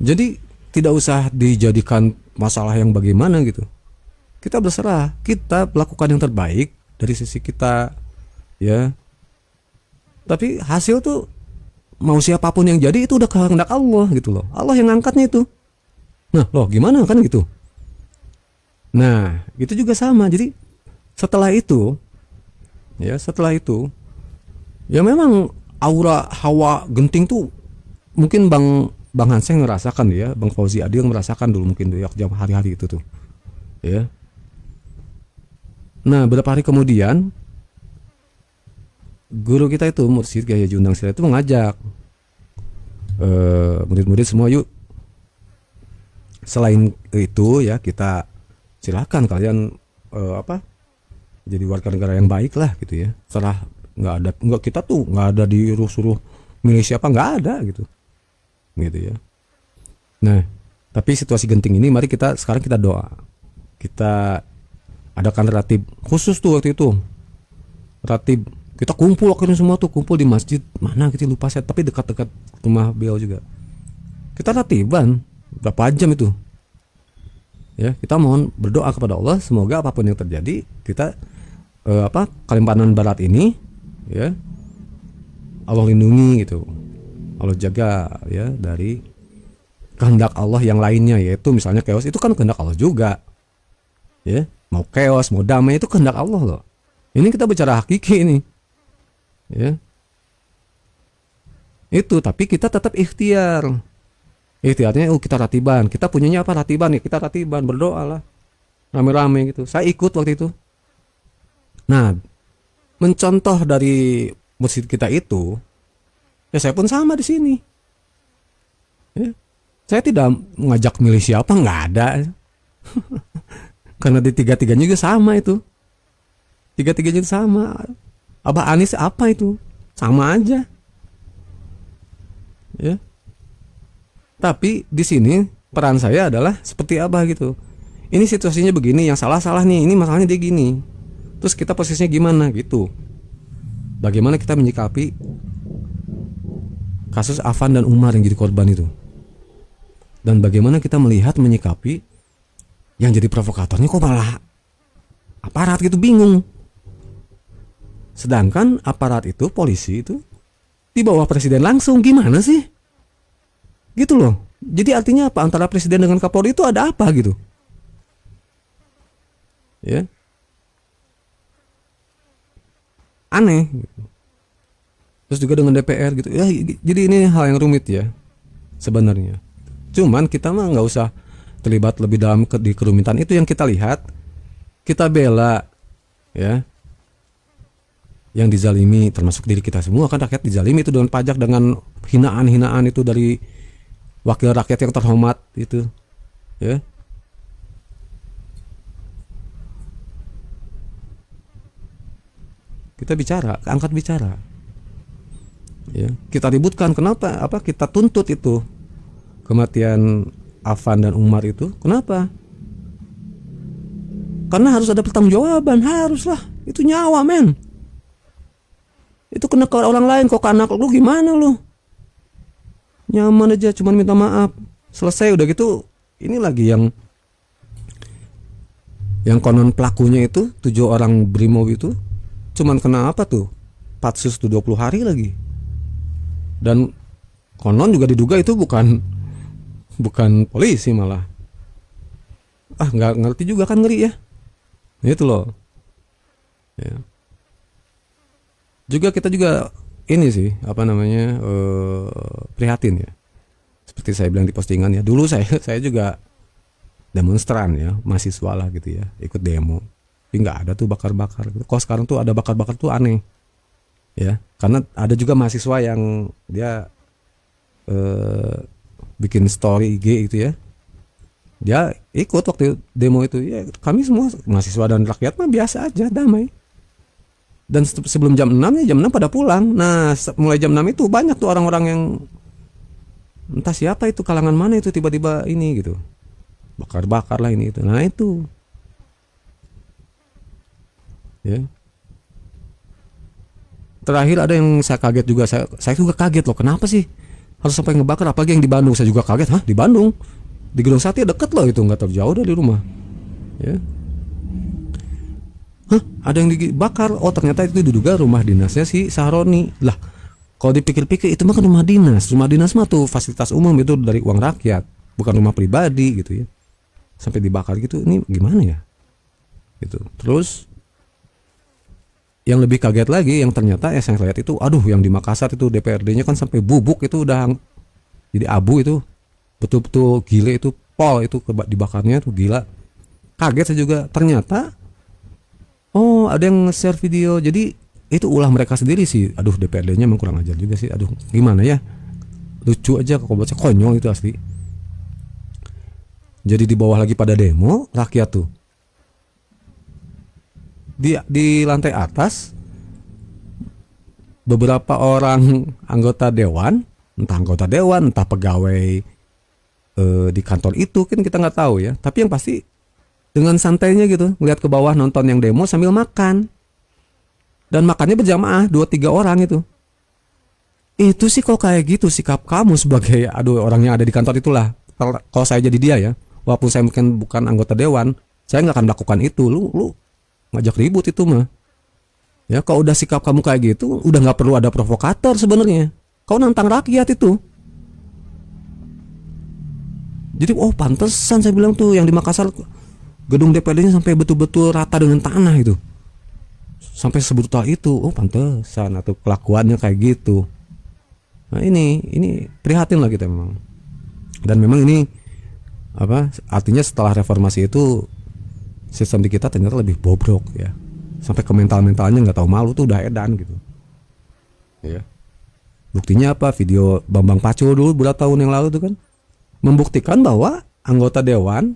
Jadi tidak usah dijadikan masalah yang bagaimana gitu. Kita berserah, kita melakukan yang terbaik dari sisi kita ya. Tapi hasil tuh mau siapapun yang jadi itu udah kehendak Allah gitu loh. Allah yang ngangkatnya itu. Nah loh gimana kan gitu. Nah itu juga sama. Jadi setelah itu ya memang aura hawa genting tuh mungkin Bang Hanseng ngerasakan ya, Bang Fauzi Adil merasakan dulu mungkin tuh ya, jam hari-hari itu tuh ya. Nah beberapa hari kemudian guru kita itu mursyid Kiai Haji Undang Sirait itu mengajak murid-murid semua, yuk selain itu ya kita silakan kalian jadi warga negara yang baik lah gitu ya. Setelah kita tuh nggak ada suruh milih siapa, nggak ada gitu ya. Nah tapi situasi genting ini, mari sekarang kita doa, kita adakan ratib khusus tuh waktu itu, ratib kita kumpul akhirnya semua tuh kumpul di masjid mana kita lupa saya, tapi dekat-dekat rumah beliau juga. Kita ratiban berapa jam itu ya, kita mohon berdoa kepada Allah semoga apapun yang terjadi kita Kalimantan Barat ini ya Allah lindungi gitu, Allah jaga ya dari kehendak Allah yang lainnya, yaitu misalnya chaos itu kan kehendak Allah juga ya, mau chaos mau damai itu kehendak Allah loh Ini kita bicara hakiki ini. Ya. Itu, tapi kita tetap ikhtiar. Ikhtiarnya kita ratiban. Kita punyanya apa? Ratiban ya, kita ratiban, berdoa lah. Rame-rame gitu. Saya ikut waktu itu. Nah, mencontoh dari masjid kita itu, ya saya pun sama di sini. Ya. Saya tidak mengajak milih siapa, nggak ada. Karena di tiga-tiganya juga sama itu. Tiga-tiganya sama. Abah Anies apa itu? Sama aja. Ya. Tapi di sini peran saya adalah seperti apa gitu. Ini situasinya begini, yang salah nih. Ini masalahnya dia gini. Terus kita posisinya gimana gitu. Bagaimana kita menyikapi kasus Afan dan Umar yang jadi korban itu. Dan bagaimana kita melihat menyikapi yang jadi provokatornya kok malah aparat gitu, bingung. Sedangkan aparat itu, polisi itu di bawah presiden langsung, gimana sih? Gitu loh. Jadi artinya apa? Antara presiden dengan Kapolri itu ada apa gitu? Ya. Aneh gitu. Terus juga dengan DPR gitu. Ya, jadi ini hal yang rumit ya sebenarnya. Cuman kita mah nggak usah terlibat lebih dalam di kerumitan itu. Yang kita lihat, kita bela ya yang dizalimi, termasuk diri kita semua kan, rakyat dizalimi itu dengan pajak, dengan hinaan-hinaan itu dari wakil rakyat yang terhormat itu ya. Kita bicara, angkat bicara ya, kita ributkan. Kenapa? Apa kita tuntut itu kematian Afan dan Umar itu? Kenapa? Karena harus ada pertanggungjawaban, haruslah. Itu nyawa, men. Itu kena ke orang lain, kok ke anak lu gimana lu? Nyaman aja, cuman minta maaf, selesai udah gitu. Ini lagi yang konon pelakunya itu 7 orang Brimob itu cuman kena apa tuh? Patsus tuh 20 hari lagi. Dan konon juga diduga itu bukan polisi malah. Ah, nggak ngerti juga kan, ngeri ya. Itu loh. Ya. Juga kita juga ini sih, apa namanya, prihatin ya. Seperti saya bilang di postingan ya. Dulu saya juga demonstran ya, mahasiswa lah gitu ya, ikut demo. Tapi nggak ada tuh bakar-bakar. Kok sekarang tuh ada bakar-bakar tuh aneh. Ya, karena ada juga mahasiswa yang dia bikin story IG gitu ya. Dia ikut waktu demo itu. Ya, kami semua mahasiswa dan rakyat mah biasa aja, damai. Dan sebelum jam 6 ya, jam 6 pada pulang. Nah, mulai jam 6 itu banyak tuh orang-orang yang entah siapa itu, kalangan mana itu, tiba-tiba ini gitu. Bakar-bakar lah ini itu. Nah, itu. Ya. Terakhir ada yang saya kaget juga, saya juga kaget loh, kenapa sih harus sampai ngebakar, apalagi yang di Bandung. Saya juga kaget, hah, di Bandung, di Gedung Sate deket loh itu, nggak terlalu jauh dari rumah. Ya. Hah, ada yang dibakar. Oh, ternyata itu diduga rumah dinasnya si Sahroni. Lah, kalau dipikir-pikir itu mah kan rumah dinas. Rumah dinas mah tuh fasilitas umum, itu dari uang rakyat, bukan rumah pribadi gitu ya. Sampai dibakar gitu, ini gimana ya? Gitu. Terus yang lebih kaget lagi, yang ternyata saya lihat itu, aduh, yang di Makassar itu DPRD-nya kan sampai bubuk itu, udah jadi abu itu. Betul-betul gile itu, pol itu dibakarnya tuh gila. Kaget saya juga, ternyata oh, ada yang nge-share video. Jadi itu ulah mereka sendiri sih. Aduh, DPRD-nya memang kurang ajar juga sih. Aduh, gimana ya? Lucu aja kalau baca, konyol itu asli. Jadi di bawah lagi pada demo rakyat tuh. Di lantai atas beberapa orang anggota dewan, entah pegawai di kantor itu, kan kita nggak tahu ya. Tapi yang pasti dengan santainya gitu, ngeliat ke bawah nonton yang demo sambil makan. Dan makannya berjamaah 2-3 orang itu. Itu sih kok kayak gitu sikap kamu sebagai orang yang ada di kantor itulah. Kalau saya jadi dia ya, walaupun saya mungkin bukan anggota dewan, saya nggak akan melakukan itu. Lu ngajak ribut itu mah. Ya, kalau udah sikap kamu kayak gitu, udah nggak perlu ada provokator sebenarnya. Kau nantang rakyat itu. Jadi pantesan saya bilang tuh yang di Makassar gedung DPRD-nya sampai betul-betul rata dengan tanah itu. sampai sebrutal itu. Oh pantesan atau kelakuannya kayak gitu. Nah ini prihatin lah kita memang. Dan memang ini apa artinya setelah reformasi itu sistem di kita ternyata lebih bobrok ya. Sampai ke mentalnya nggak tahu malu tuh udah edan gitu. Ya. Buktinya apa? Video Bambang Pacul dulu beberapa tahun yang lalu tuh kan membuktikan bahwa anggota dewan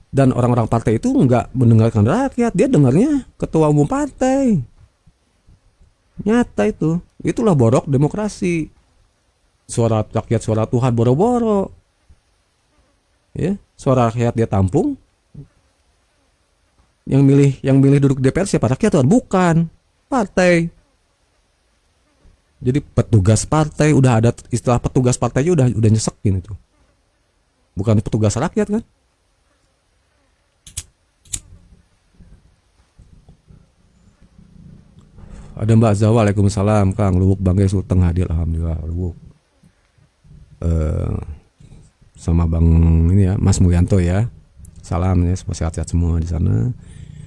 dan orang-orang partai itu nggak mendengarkan rakyat, dia dengarnya ketua umum partai. Nyata itu. Itulah borok demokrasi. Suara rakyat, suara Tuhan boro-boro. Ya, suara rakyat dia tampung. Yang milih duduk DPR siapa? Rakyat Tuhan, bukan partai. Jadi petugas partai, udah ada istilah petugas partai aja udah nyesekin itu. Bukan petugas rakyat kan? Ada Mbak Zawa, Waalaikumsalam Kang. Lubuk Banggai Sulteng hadir, alhamdulillah. Lubuk sama Bang ini ya, Mas Mulyanto ya. Salam ya, semua sehat-sehat semua di sana.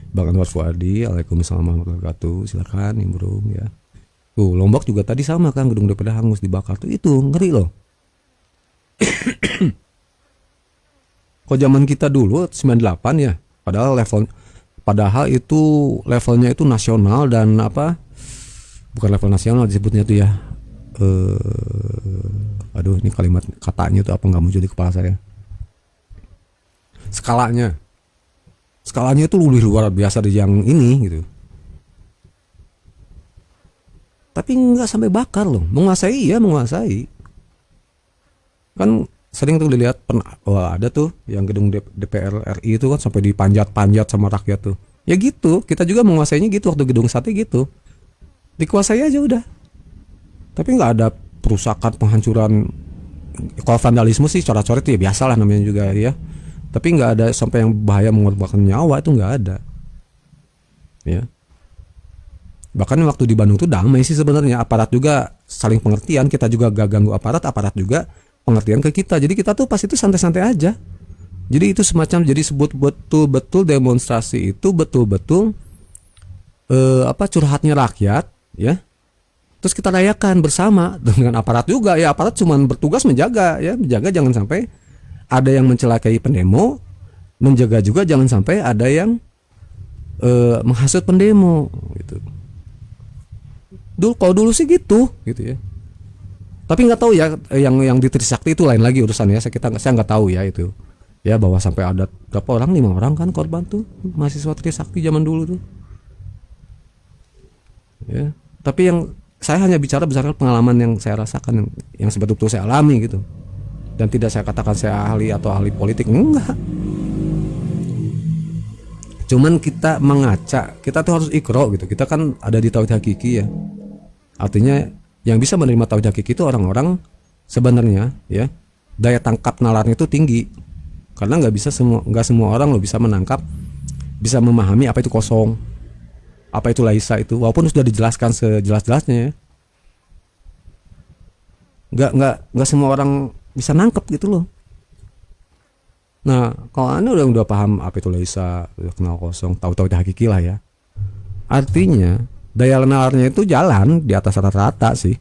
Bang Anwar Fuadi, Waalaikumsalam warahmatullahi wabarakatuh. Silakan nimbrung ya. Tuh, Lombok juga tadi sama kan, gedung DPD hangus dibakar tuh, itu ngeri loh. Kok zaman kita dulu 98 ya, padahal itu levelnya itu nasional dan apa? Bukan level nasional disebutnya tuh ya. Aduh, ini kalimat katanya tuh apa nggak muncul di kepala saya. Skalanya itu lebih luar biasa dari yang ini gitu. Tapi nggak sampai bakar loh, menguasai. Kan sering tuh dilihat ada tuh yang gedung DPR RI itu kan sampai dipanjat-panjat sama rakyat tuh. Ya gitu, kita juga menguasainya gitu waktu gedung sate gitu. Dikuasai aja udah. Tapi nggak ada perusakan, penghancuran. Kalau vandalisme sih coret-coret ya biasalah namanya juga ya. Tapi nggak ada sampai yang bahaya mengorbankan nyawa, itu nggak ada. Ya. Bahkan waktu di Bandung tuh damai sih sebenarnya, aparat juga saling pengertian, kita juga gak ganggu aparat juga pengertian ke kita. Jadi kita tuh pas itu santai-santai aja. Jadi itu semacam jadi sebut betul-betul demonstrasi itu betul-betul curhatnya rakyat ya. Terus kita rayakan bersama dengan aparat juga ya. Aparat cuma bertugas menjaga jangan sampai ada yang mencelakai pendemo, menjaga juga jangan sampai ada yang menghasut pendemo gitu. Kalau dulu sih gitu ya. Tapi nggak tahu ya yang di Trisakti itu lain lagi urusannya. Saya nggak tahu ya itu. Ya bahwa sampai ada berapa orang, 5 orang kan korban tuh mahasiswa Trisakti zaman dulu tuh. Ya. Tapi yang saya hanya bicara berdasarkan pengalaman yang saya rasakan, yang betul-betul saya alami gitu. Dan tidak saya katakan saya ahli atau ahli politik, enggak. Cuman kita mengaca, kita tuh harus ikro gitu. Kita kan ada di tauhid hakiki ya. Artinya yang bisa menerima tauhid hakiki itu orang-orang sebenarnya ya daya tangkap nalarnya itu tinggi. Karena nggak semua orang lo bisa menangkap, bisa memahami apa itu kosong, apa itu laisa itu, walaupun sudah dijelaskan sejelas-jelasnya ya. Nggak semua orang bisa nangkep gitu loh. Nah, kalau Anda udah paham apa itu laisa, udah kenal kosong, tahu itu hakiki lah ya. Artinya daya nalarnya itu jalan di atas rata-rata sih.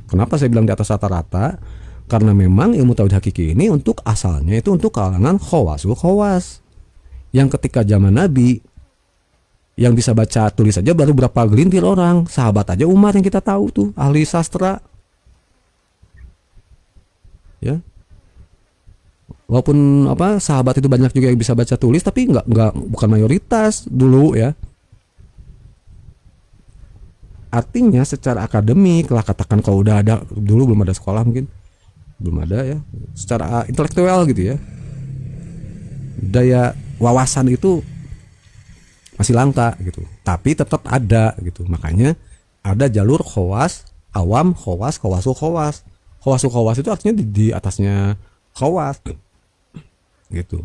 Kenapa saya bilang di atas rata-rata? Karena memang ilmu tauhid hakiki ini untuk asalnya itu untuk kalangan khawasul khawas. Yang ketika zaman Nabi yang bisa baca tulis saja baru berapa gelintir orang, sahabat aja Umar yang kita tahu tuh ahli sastra. Ya. Walaupun sahabat itu banyak juga yang bisa baca tulis, tapi bukan mayoritas dulu ya. Artinya secara akademik lah, katakan kalau udah ada, dulu belum ada sekolah mungkin, belum ada ya. Secara intelektual gitu ya, daya wawasan itu masih langka gitu. Tapi tetap ada gitu. Makanya ada jalur khawas, awam, khawas, khawasul khawas. Khawasul khawas itu artinya di atasnya khawas gitu.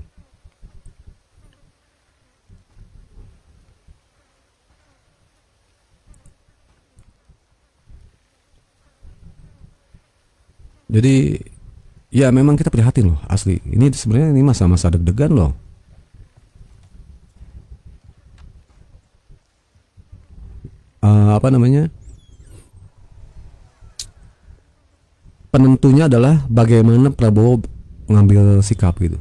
Jadi ya memang kita prihatin loh asli. Ini sebenarnya ini masa-masa deg-degan loh. apa namanya, penentunya adalah bagaimana Prabowo mengambil sikap gitu,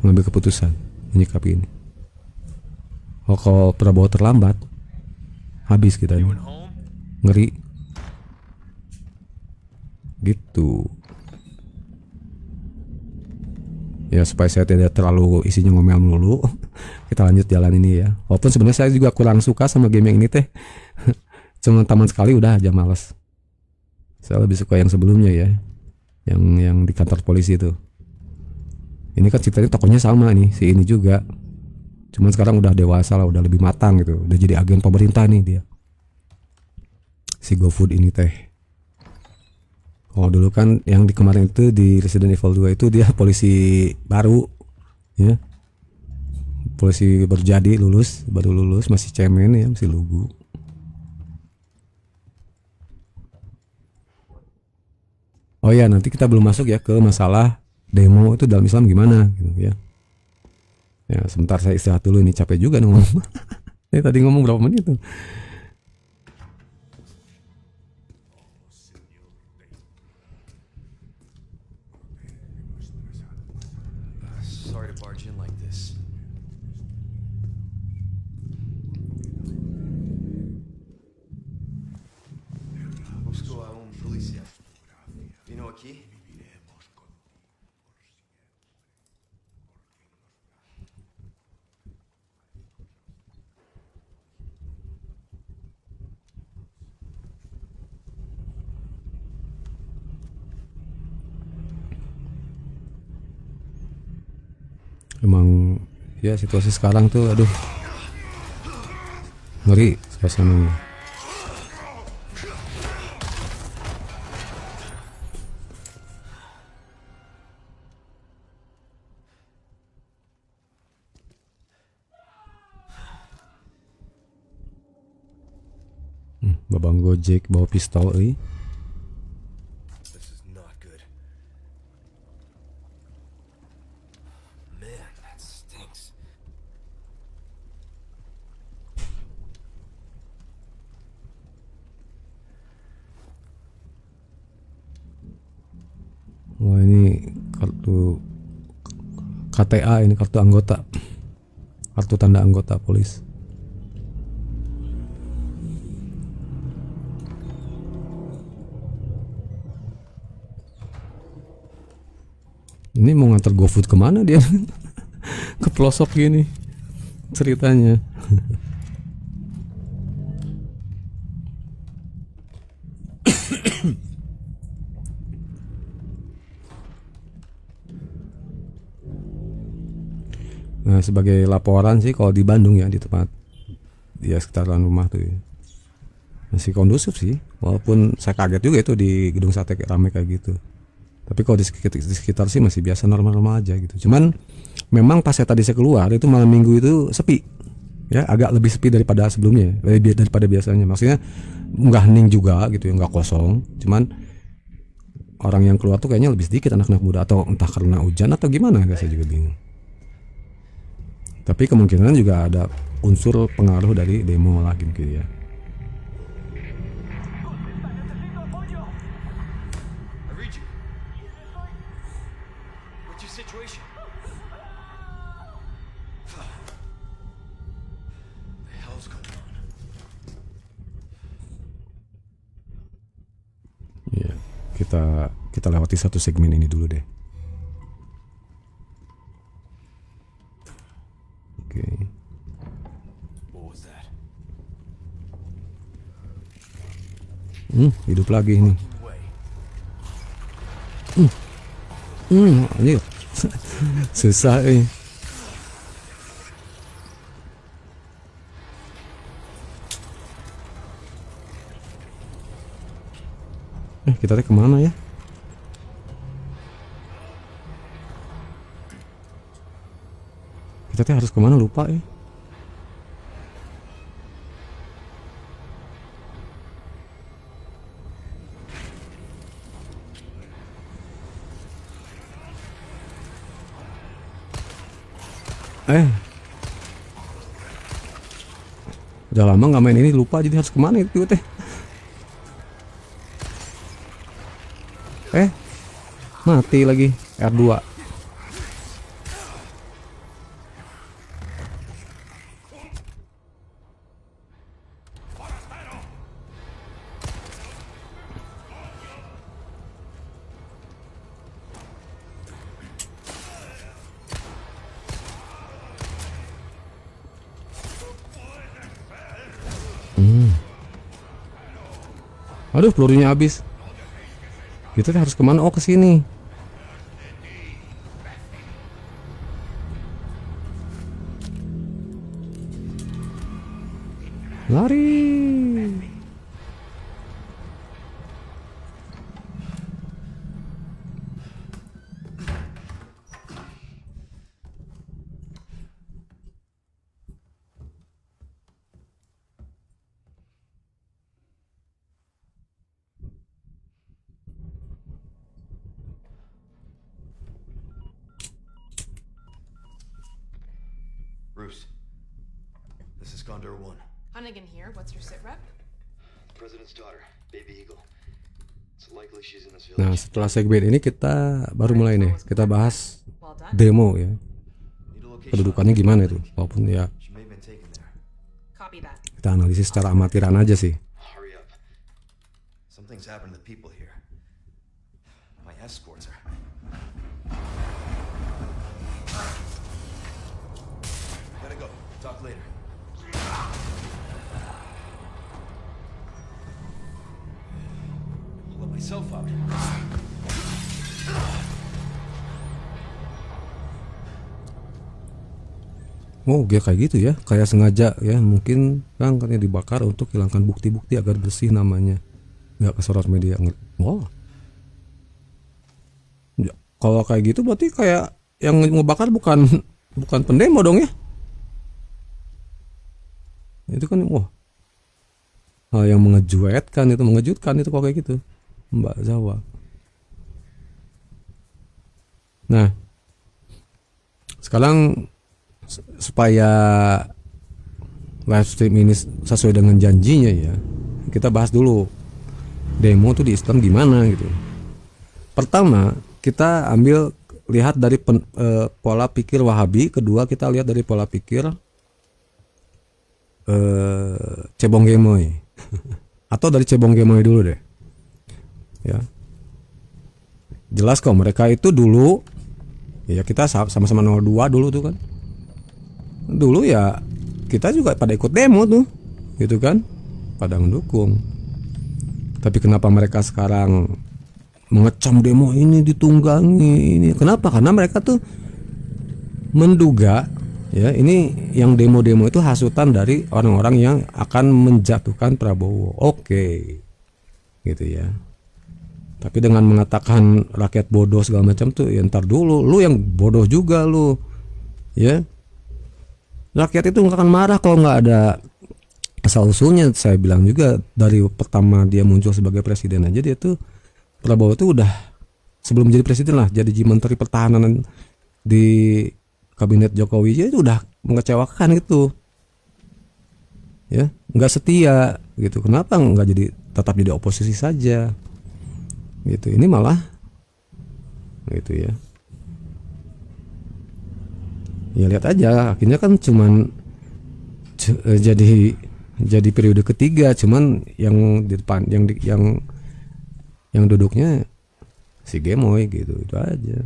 mengambil keputusan, menyikapi ini. Oh, kalau Prabowo terlambat, habis kita ini. Ngeri gitu. Ya supaya saya tidak terlalu isinya ngomel melulu, kita lanjut jalan ini ya. Walaupun sebenarnya saya juga kurang suka sama game yang ini teh. Cuma taman sekali udah aja males. Saya lebih suka yang sebelumnya ya, yang di kantor polisi itu. Ini kan ceritanya tokohnya sama nih, si ini juga. Cuman sekarang udah dewasa lah, udah lebih matang gitu, udah jadi agen pemerintah nih dia. Si GoFood ini teh. Oh dulu kan yang di kemarin itu di Resident Evil 2 itu dia polisi baru ya. Polisi baru lulus masih cemen ya, masih lugu. Oh ya, nanti kita belum masuk ya ke masalah demo itu dalam Islam gimana gitu ya. Ya, sebentar saya istirahat dulu, ini capek juga nih ngomong. Ini tadi ngomong berapa menit tuh? Sorry to barge in like this. Busco a un policía. Vino aquí? Emang ya situasi sekarang tuh aduh ngeri suasananya. Babang Gojek bawa pistol euy. This is not good. Man, that stinks. Wah ini kartu KTA, ini kartu anggota, kartu tanda anggota polis. Ini mau nganter GoFood kemana dia? Ke pelosok gini ceritanya. Nah, sebagai laporan sih kalau di Bandung ya, di tempat dia sekitaran rumah tuh ya, masih kondusif sih. Walaupun saya kaget juga itu di gedung sate rame kayak gitu. Tapi kalau di sekitar sih masih biasa, normal-normal aja gitu. Cuman memang pas saya keluar itu malam minggu itu sepi. Ya, agak lebih sepi daripada sebelumnya, lebih daripada biasanya. Maksudnya nggak hening juga gitu ya, nggak kosong. Cuman orang yang keluar tuh kayaknya lebih sedikit, anak-anak muda, atau entah karena hujan atau gimana, saya juga bingung. Tapi kemungkinan juga ada unsur pengaruh dari demo lagi mungkin ya. Situation. The hell's going on? Ya, kita lewati satu segmen ini dulu deh. Oke. What was that? Hidup lagi nih. Anjir. Susah kita teh kemana ya? Kita teh harus kemana, lupa ya. Udah lama nggak main ini, lupa jadi harus kemana itu teh. Mati lagi R2. Aduh, pelurunya habis. Kita harus kemana? Oh, ke sini. Lari. Bruce, this is Condor 1. Hunnigan here. What's your sit rep? President's daughter, Baby Eagle. It's likely she's in this Nah, village. setelah segmen ini kita baru mulai nih. Kita bahas Well done. demo ya. Need a location. Kedudukannya gimana itu? Walaupun ya She may have been taken there. Copy that. kita analisis secara amatiran aja sih. Hurry up. Something's happened to the people here. My escorts are. Gotta go. Talk later. I'll let myself out. Oh, dia kayak gitu ya, kayak sengaja ya, mungkin kan katanya dibakar untuk hilangkan bukti-bukti agar bersih namanya, nggak kesorot media. Wow. Ya, kalau kayak gitu berarti kayak yang ngebakar bukan pendemo dong ya? Itu kan, wah, hal yang mengejutkan itu kok kayak gitu, Mbak Zawa. Nah, sekarang supaya live stream ini sesuai dengan janjinya ya, kita bahas dulu demo tuh di Islam gimana gitu. Pertama, kita lihat dari pola pikir Wahabi. Kedua, kita lihat dari pola pikir Cebong Gemoy atau dari Cebong Gemoy dulu deh ya. Jelas kok mereka itu dulu ya, kita sama-sama 02 dulu tuh kan. Dulu ya kita juga pada ikut demo tuh gitu kan, pada mendukung. Tapi kenapa mereka sekarang mengecam demo ini, ditunggangi ini? Kenapa? Karena mereka tuh menduga ya, ini yang demo-demo itu hasutan dari orang-orang yang akan menjatuhkan Prabowo. Oke. Gitu ya. Tapi dengan mengatakan rakyat bodoh segala macam tuh, ya ntar dulu, lu yang bodoh juga lu. Ya. Rakyat itu nggak akan marah kalau nggak ada asal usulnya. Saya bilang juga dari pertama dia muncul sebagai presiden aja, dia tuh Prabowo tuh udah sebelum jadi presiden lah, jadi menteri pertahanan di kabinet Jokowi aja itu udah mengecewakan gitu. Ya, nggak setia gitu. Kenapa nggak tetap jadi oposisi saja? Gitu. Ini malah gitu ya. Ya lihat aja, akhirnya kan cuman jadi periode ketiga, cuman yang di depan yang duduknya si Gemoy gitu, itu aja.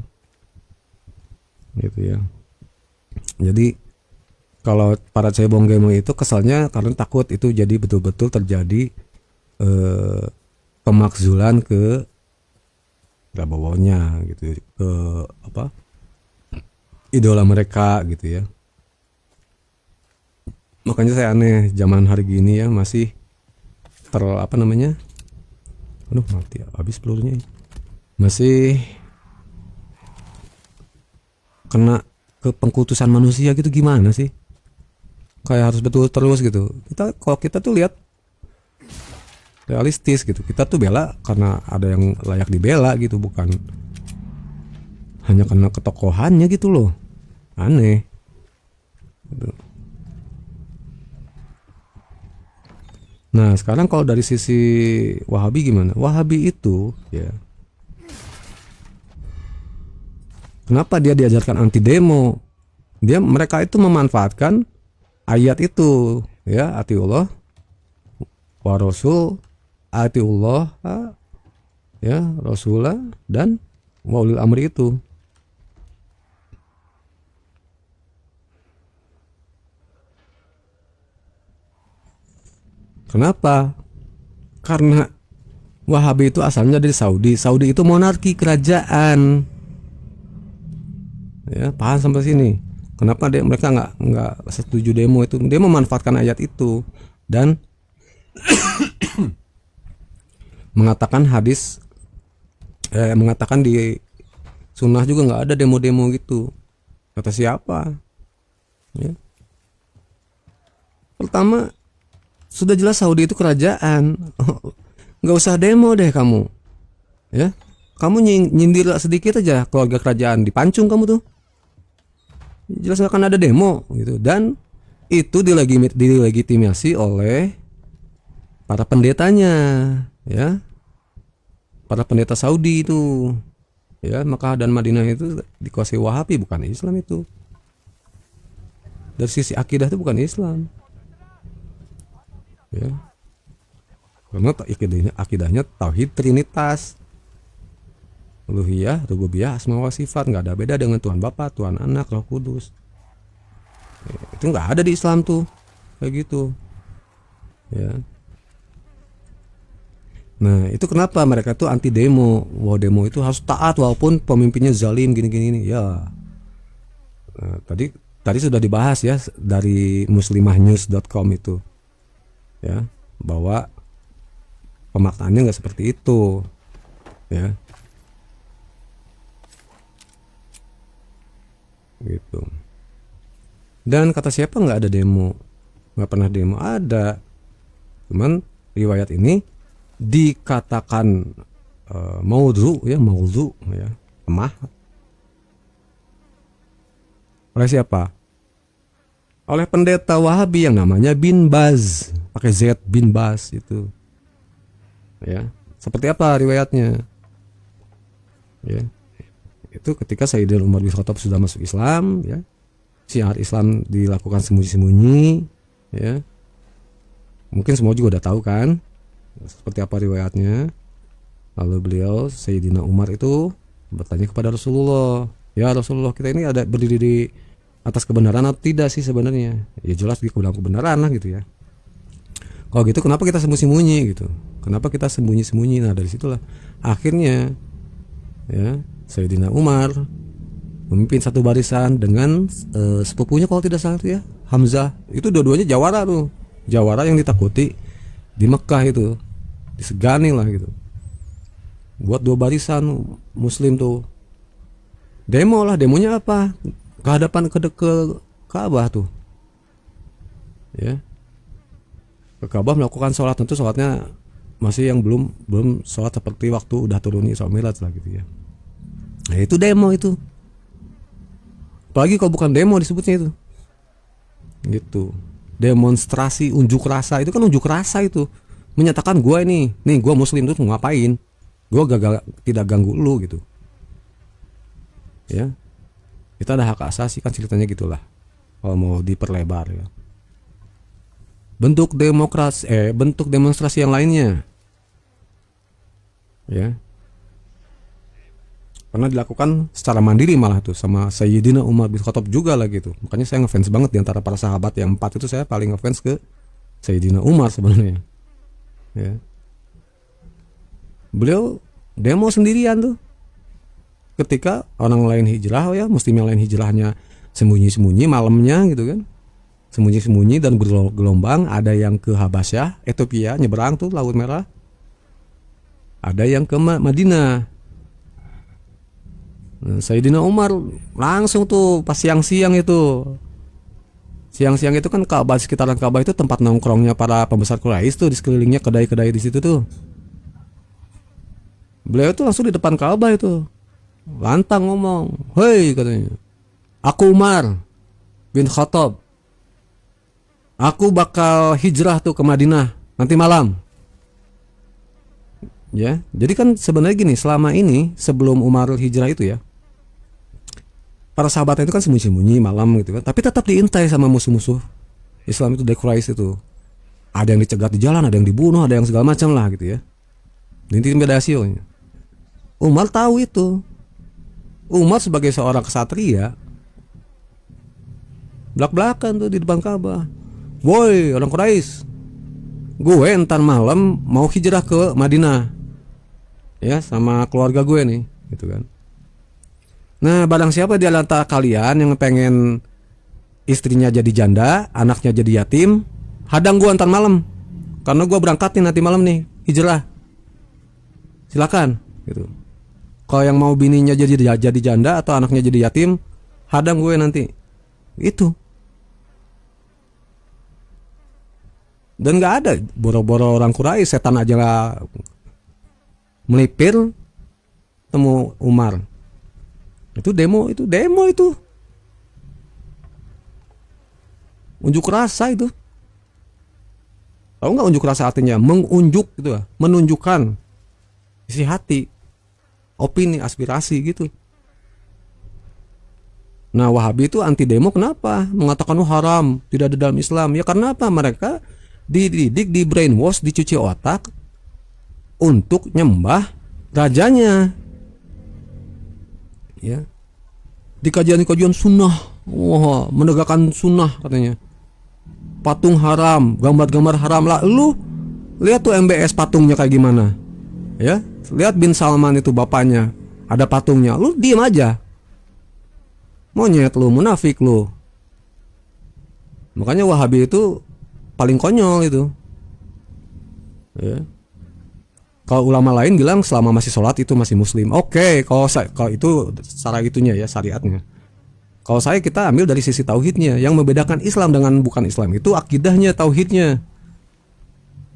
Gitu ya. Jadi kalau para cebong Gemoy itu kesalnya karena takut itu jadi betul-betul terjadi pemakzulan ke Prabowo-nya gitu, ke apa? Idola mereka gitu ya. Makanya saya aneh zaman hari gini ya masih aduh mati habis pelurunya. Masih kena ke pengkultusan manusia gitu, gimana sih? Kayak harus betul terus gitu. Kalau kita tuh lihat realistis gitu. Kita tuh bela karena ada yang layak dibela gitu, bukan hanya karena ketokohannya gitu loh. Aneh gitu. Nah, sekarang kalau dari sisi Wahabi gimana? Wahabi itu ya, kenapa dia diajarkan anti demo? Mereka itu memanfaatkan ayat itu ya, atiullah wa rasul, atiullah ya, rasulah dan wa ulil amri itu. Kenapa? Karena Wahabi itu asalnya dari Saudi. Saudi itu monarki, kerajaan. Ya, paham sampai sini. Kenapa mereka nggak setuju demo itu? Dia memanfaatkan ayat itu dan mengatakan mengatakan di sunnah juga nggak ada demo-demo gitu. Kata siapa? Ya. Pertama, sudah jelas Saudi itu kerajaan. Nggak usah demo deh kamu. Ya, kamu nyindir sedikit aja keluarga kerajaan, dipancung kamu tuh. Jelas nggak akan ada demo gitu. Dan itu dilegitimasi oleh para pendetanya, ya, para pendeta Saudi itu, ya. Makkah dan Madinah itu dikuasai Wahabi, bukan Islam itu. Dari sisi akidah itu bukan Islam. Ya, karena akidahnya tauhid trinitas, uluhiyah, rububiyah, asma wa sifat, nggak ada beda dengan Tuhan Bapa, Tuhan Anak, Roh Kudus. Ya, itu nggak ada di Islam tuh kayak gitu. Ya. Nah, itu kenapa mereka tuh anti demo. Wah, demo itu harus taat walaupun pemimpinnya zalim gini-gini ya. Nah, tadi sudah dibahas ya dari muslimahnews.com itu. Ya, bahwa pemaknaannya nggak seperti itu, ya, gitu. Dan kata siapa nggak ada demo? Nggak pernah demo, ada. Cuman riwayat ini dikatakan maudhu ya, lemah. Oleh siapa? Oleh pendeta Wahabi yang namanya Bin Baz, pakai Z, Bin Baz itu. Ya, seperti apa riwayatnya? Ya, itu ketika Sayyidina Umar bin Khattab sudah masuk Islam, ya, syiar Islam dilakukan sembunyi-sembunyi, ya. Mungkin semua juga udah tahu kan, seperti apa riwayatnya. Lalu beliau Sayyidina Umar itu bertanya kepada Rasulullah, ya Rasulullah, kita ini ada berdiri di atas kebenaran atau tidak sih sebenarnya? Ya jelas di kebenaran lah gitu ya. Kalau gitu kenapa kita sembunyi-sembunyi gitu? Kenapa kita sembunyi-sembunyi? Nah, dari situlah akhirnya ya Sayyidina Umar memimpin satu barisan dengan sepupunya kalau tidak salah itu ya, Hamzah. Itu dua-duanya jawara tuh. Jawara yang ditakuti di Mekah itu. Disegani lah gitu. Buat dua barisan muslim tuh. Demo lah, demonya apa? Kehadapan ke Ka'bah tuh, ya, ke Ka'bah melakukan sholat. Tentu sholatnya masih yang belum sholat seperti waktu udah turun Isra Mi'raj lah gitu ya. Nah, itu demo itu. Apalagi kalau bukan demo disebutnya itu, gitu. Demonstrasi, unjuk rasa, itu kan unjuk rasa itu. Menyatakan gue nih gue muslim tuh ngapain? Gue tidak ganggu lu gitu, ya. Kita ada hak asasi kan ceritanya gitulah. Kalau mau diperlebar ya. Bentuk demonstrasi yang lainnya. Ya. Pernah dilakukan secara mandiri malah tuh sama Sayyidina Umar bin Khattab juga lah gitu. Makanya saya ngefans banget di antara para sahabat yang 4 itu, saya paling ngefans ke Sayyidina Umar sebenarnya. Ya. Beliau demo sendirian tuh. Ketika orang lain hijrah ya, muslim yang lain hijrahnya sembunyi-sembunyi malamnya gitu kan. Sembunyi-sembunyi dan bergelombang, ada yang ke Habasyah, Ethiopia, nyeberang tuh Laut Merah. Ada yang ke Madinah. Nah, Sayyidina Umar langsung tuh pas siang-siang itu. Siang-siang itu kan Ka'bah, sekitaran Ka'bah itu tempat nongkrongnya para pembesar Quraisy tuh, di sekelilingnya kedai-kedai di situ tuh. Beliau tuh langsung di depan Ka'bah itu. Lantang ngomong, "Hei," katanya, "aku Umar bin Khattab. Aku bakal hijrah tuh ke Madinah nanti malam. Ya, jadi kan sebenarnya gini, selama ini sebelum Umar hijrah itu ya, para sahabatnya itu kan sembunyi-sembunyi malam gitu kan, tapi tetap diintai sama musuh-musuh Islam itu, dari Quraisy itu. Ada yang dicegat di jalan, ada yang dibunuh, ada yang segala macam lah gitu ya. Intimidasi. Umar tahu itu. Umar sebagai seorang kesatria belak-belakan tuh di depan Ka'bah. Woi orang Quraisy, gue entar malam mau hijrah ke Madinah. Ya, sama keluarga gue nih, gitu kan. Nah, barang siapa di antara kalian yang pengen istrinya jadi janda, anaknya jadi yatim, hadang gue antar malam, karena gue berangkat nih nanti malam nih, hijrah. Silakan, gitu. Kalau yang mau bininya jadi janda atau anaknya jadi yatim, hadang gue nanti. Itu. Dan nggak ada boro-boro orang Quraisy, setan aja nggak melipir temu Umar. Itu demo itu. Unjuk rasa itu. Tahu nggak unjuk rasa artinya? Mengunjuk gitu, menunjukkan isi hati, opini, aspirasi gitu. Nah, Wahabi itu anti demo kenapa? Mengatakan haram, tidak ada dalam Islam. Ya karena apa? Mereka dididik, di brainwash, dicuci otak untuk nyembah rajanya. Ya. Di kajian-kajian sunnah, wah, menegakkan sunnah katanya. Patung haram, gambar-gambar haram lah. Lu lihat tuh MBS patungnya kayak gimana. Ya, lihat bin Salman itu bapaknya, ada patungnya. Lu diem aja. Monyet lu, munafik lu. Makanya Wahabi itu paling konyol itu. Ya. Kalau ulama lain bilang selama masih sholat itu masih muslim. Oke, kalau itu secara itunya ya, syariatnya. Kalau kita ambil dari sisi tauhidnya. Yang membedakan Islam dengan bukan Islam itu akidahnya, tauhidnya.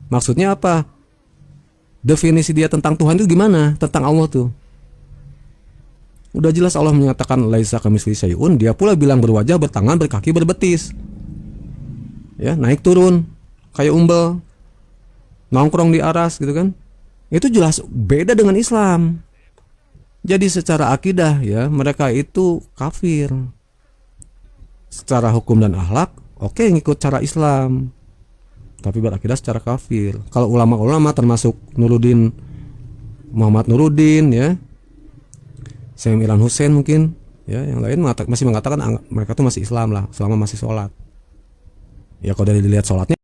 Maksudnya apa? Definisi dia tentang Tuhan itu gimana? Tentang Allah tuh. Udah jelas Allah menyatakan laisa kamitslihi syai'un, dia pula bilang berwajah, bertangan, berkaki, berbetis. Ya, naik turun kayak umbel. Nongkrong di aras gitu kan. Itu jelas beda dengan Islam. Jadi secara akidah ya, mereka itu kafir. Secara hukum dan akhlak, oke, ngikut cara Islam, tapi berakidah secara kafir. Kalau ulama-ulama termasuk Nuruddin, Muhammad Nuruddin ya, Syekh Imran Hussein mungkin ya, yang lain masih mengatakan mereka tuh masih Islam lah selama masih sholat. Ya kalau dari dilihat sholatnya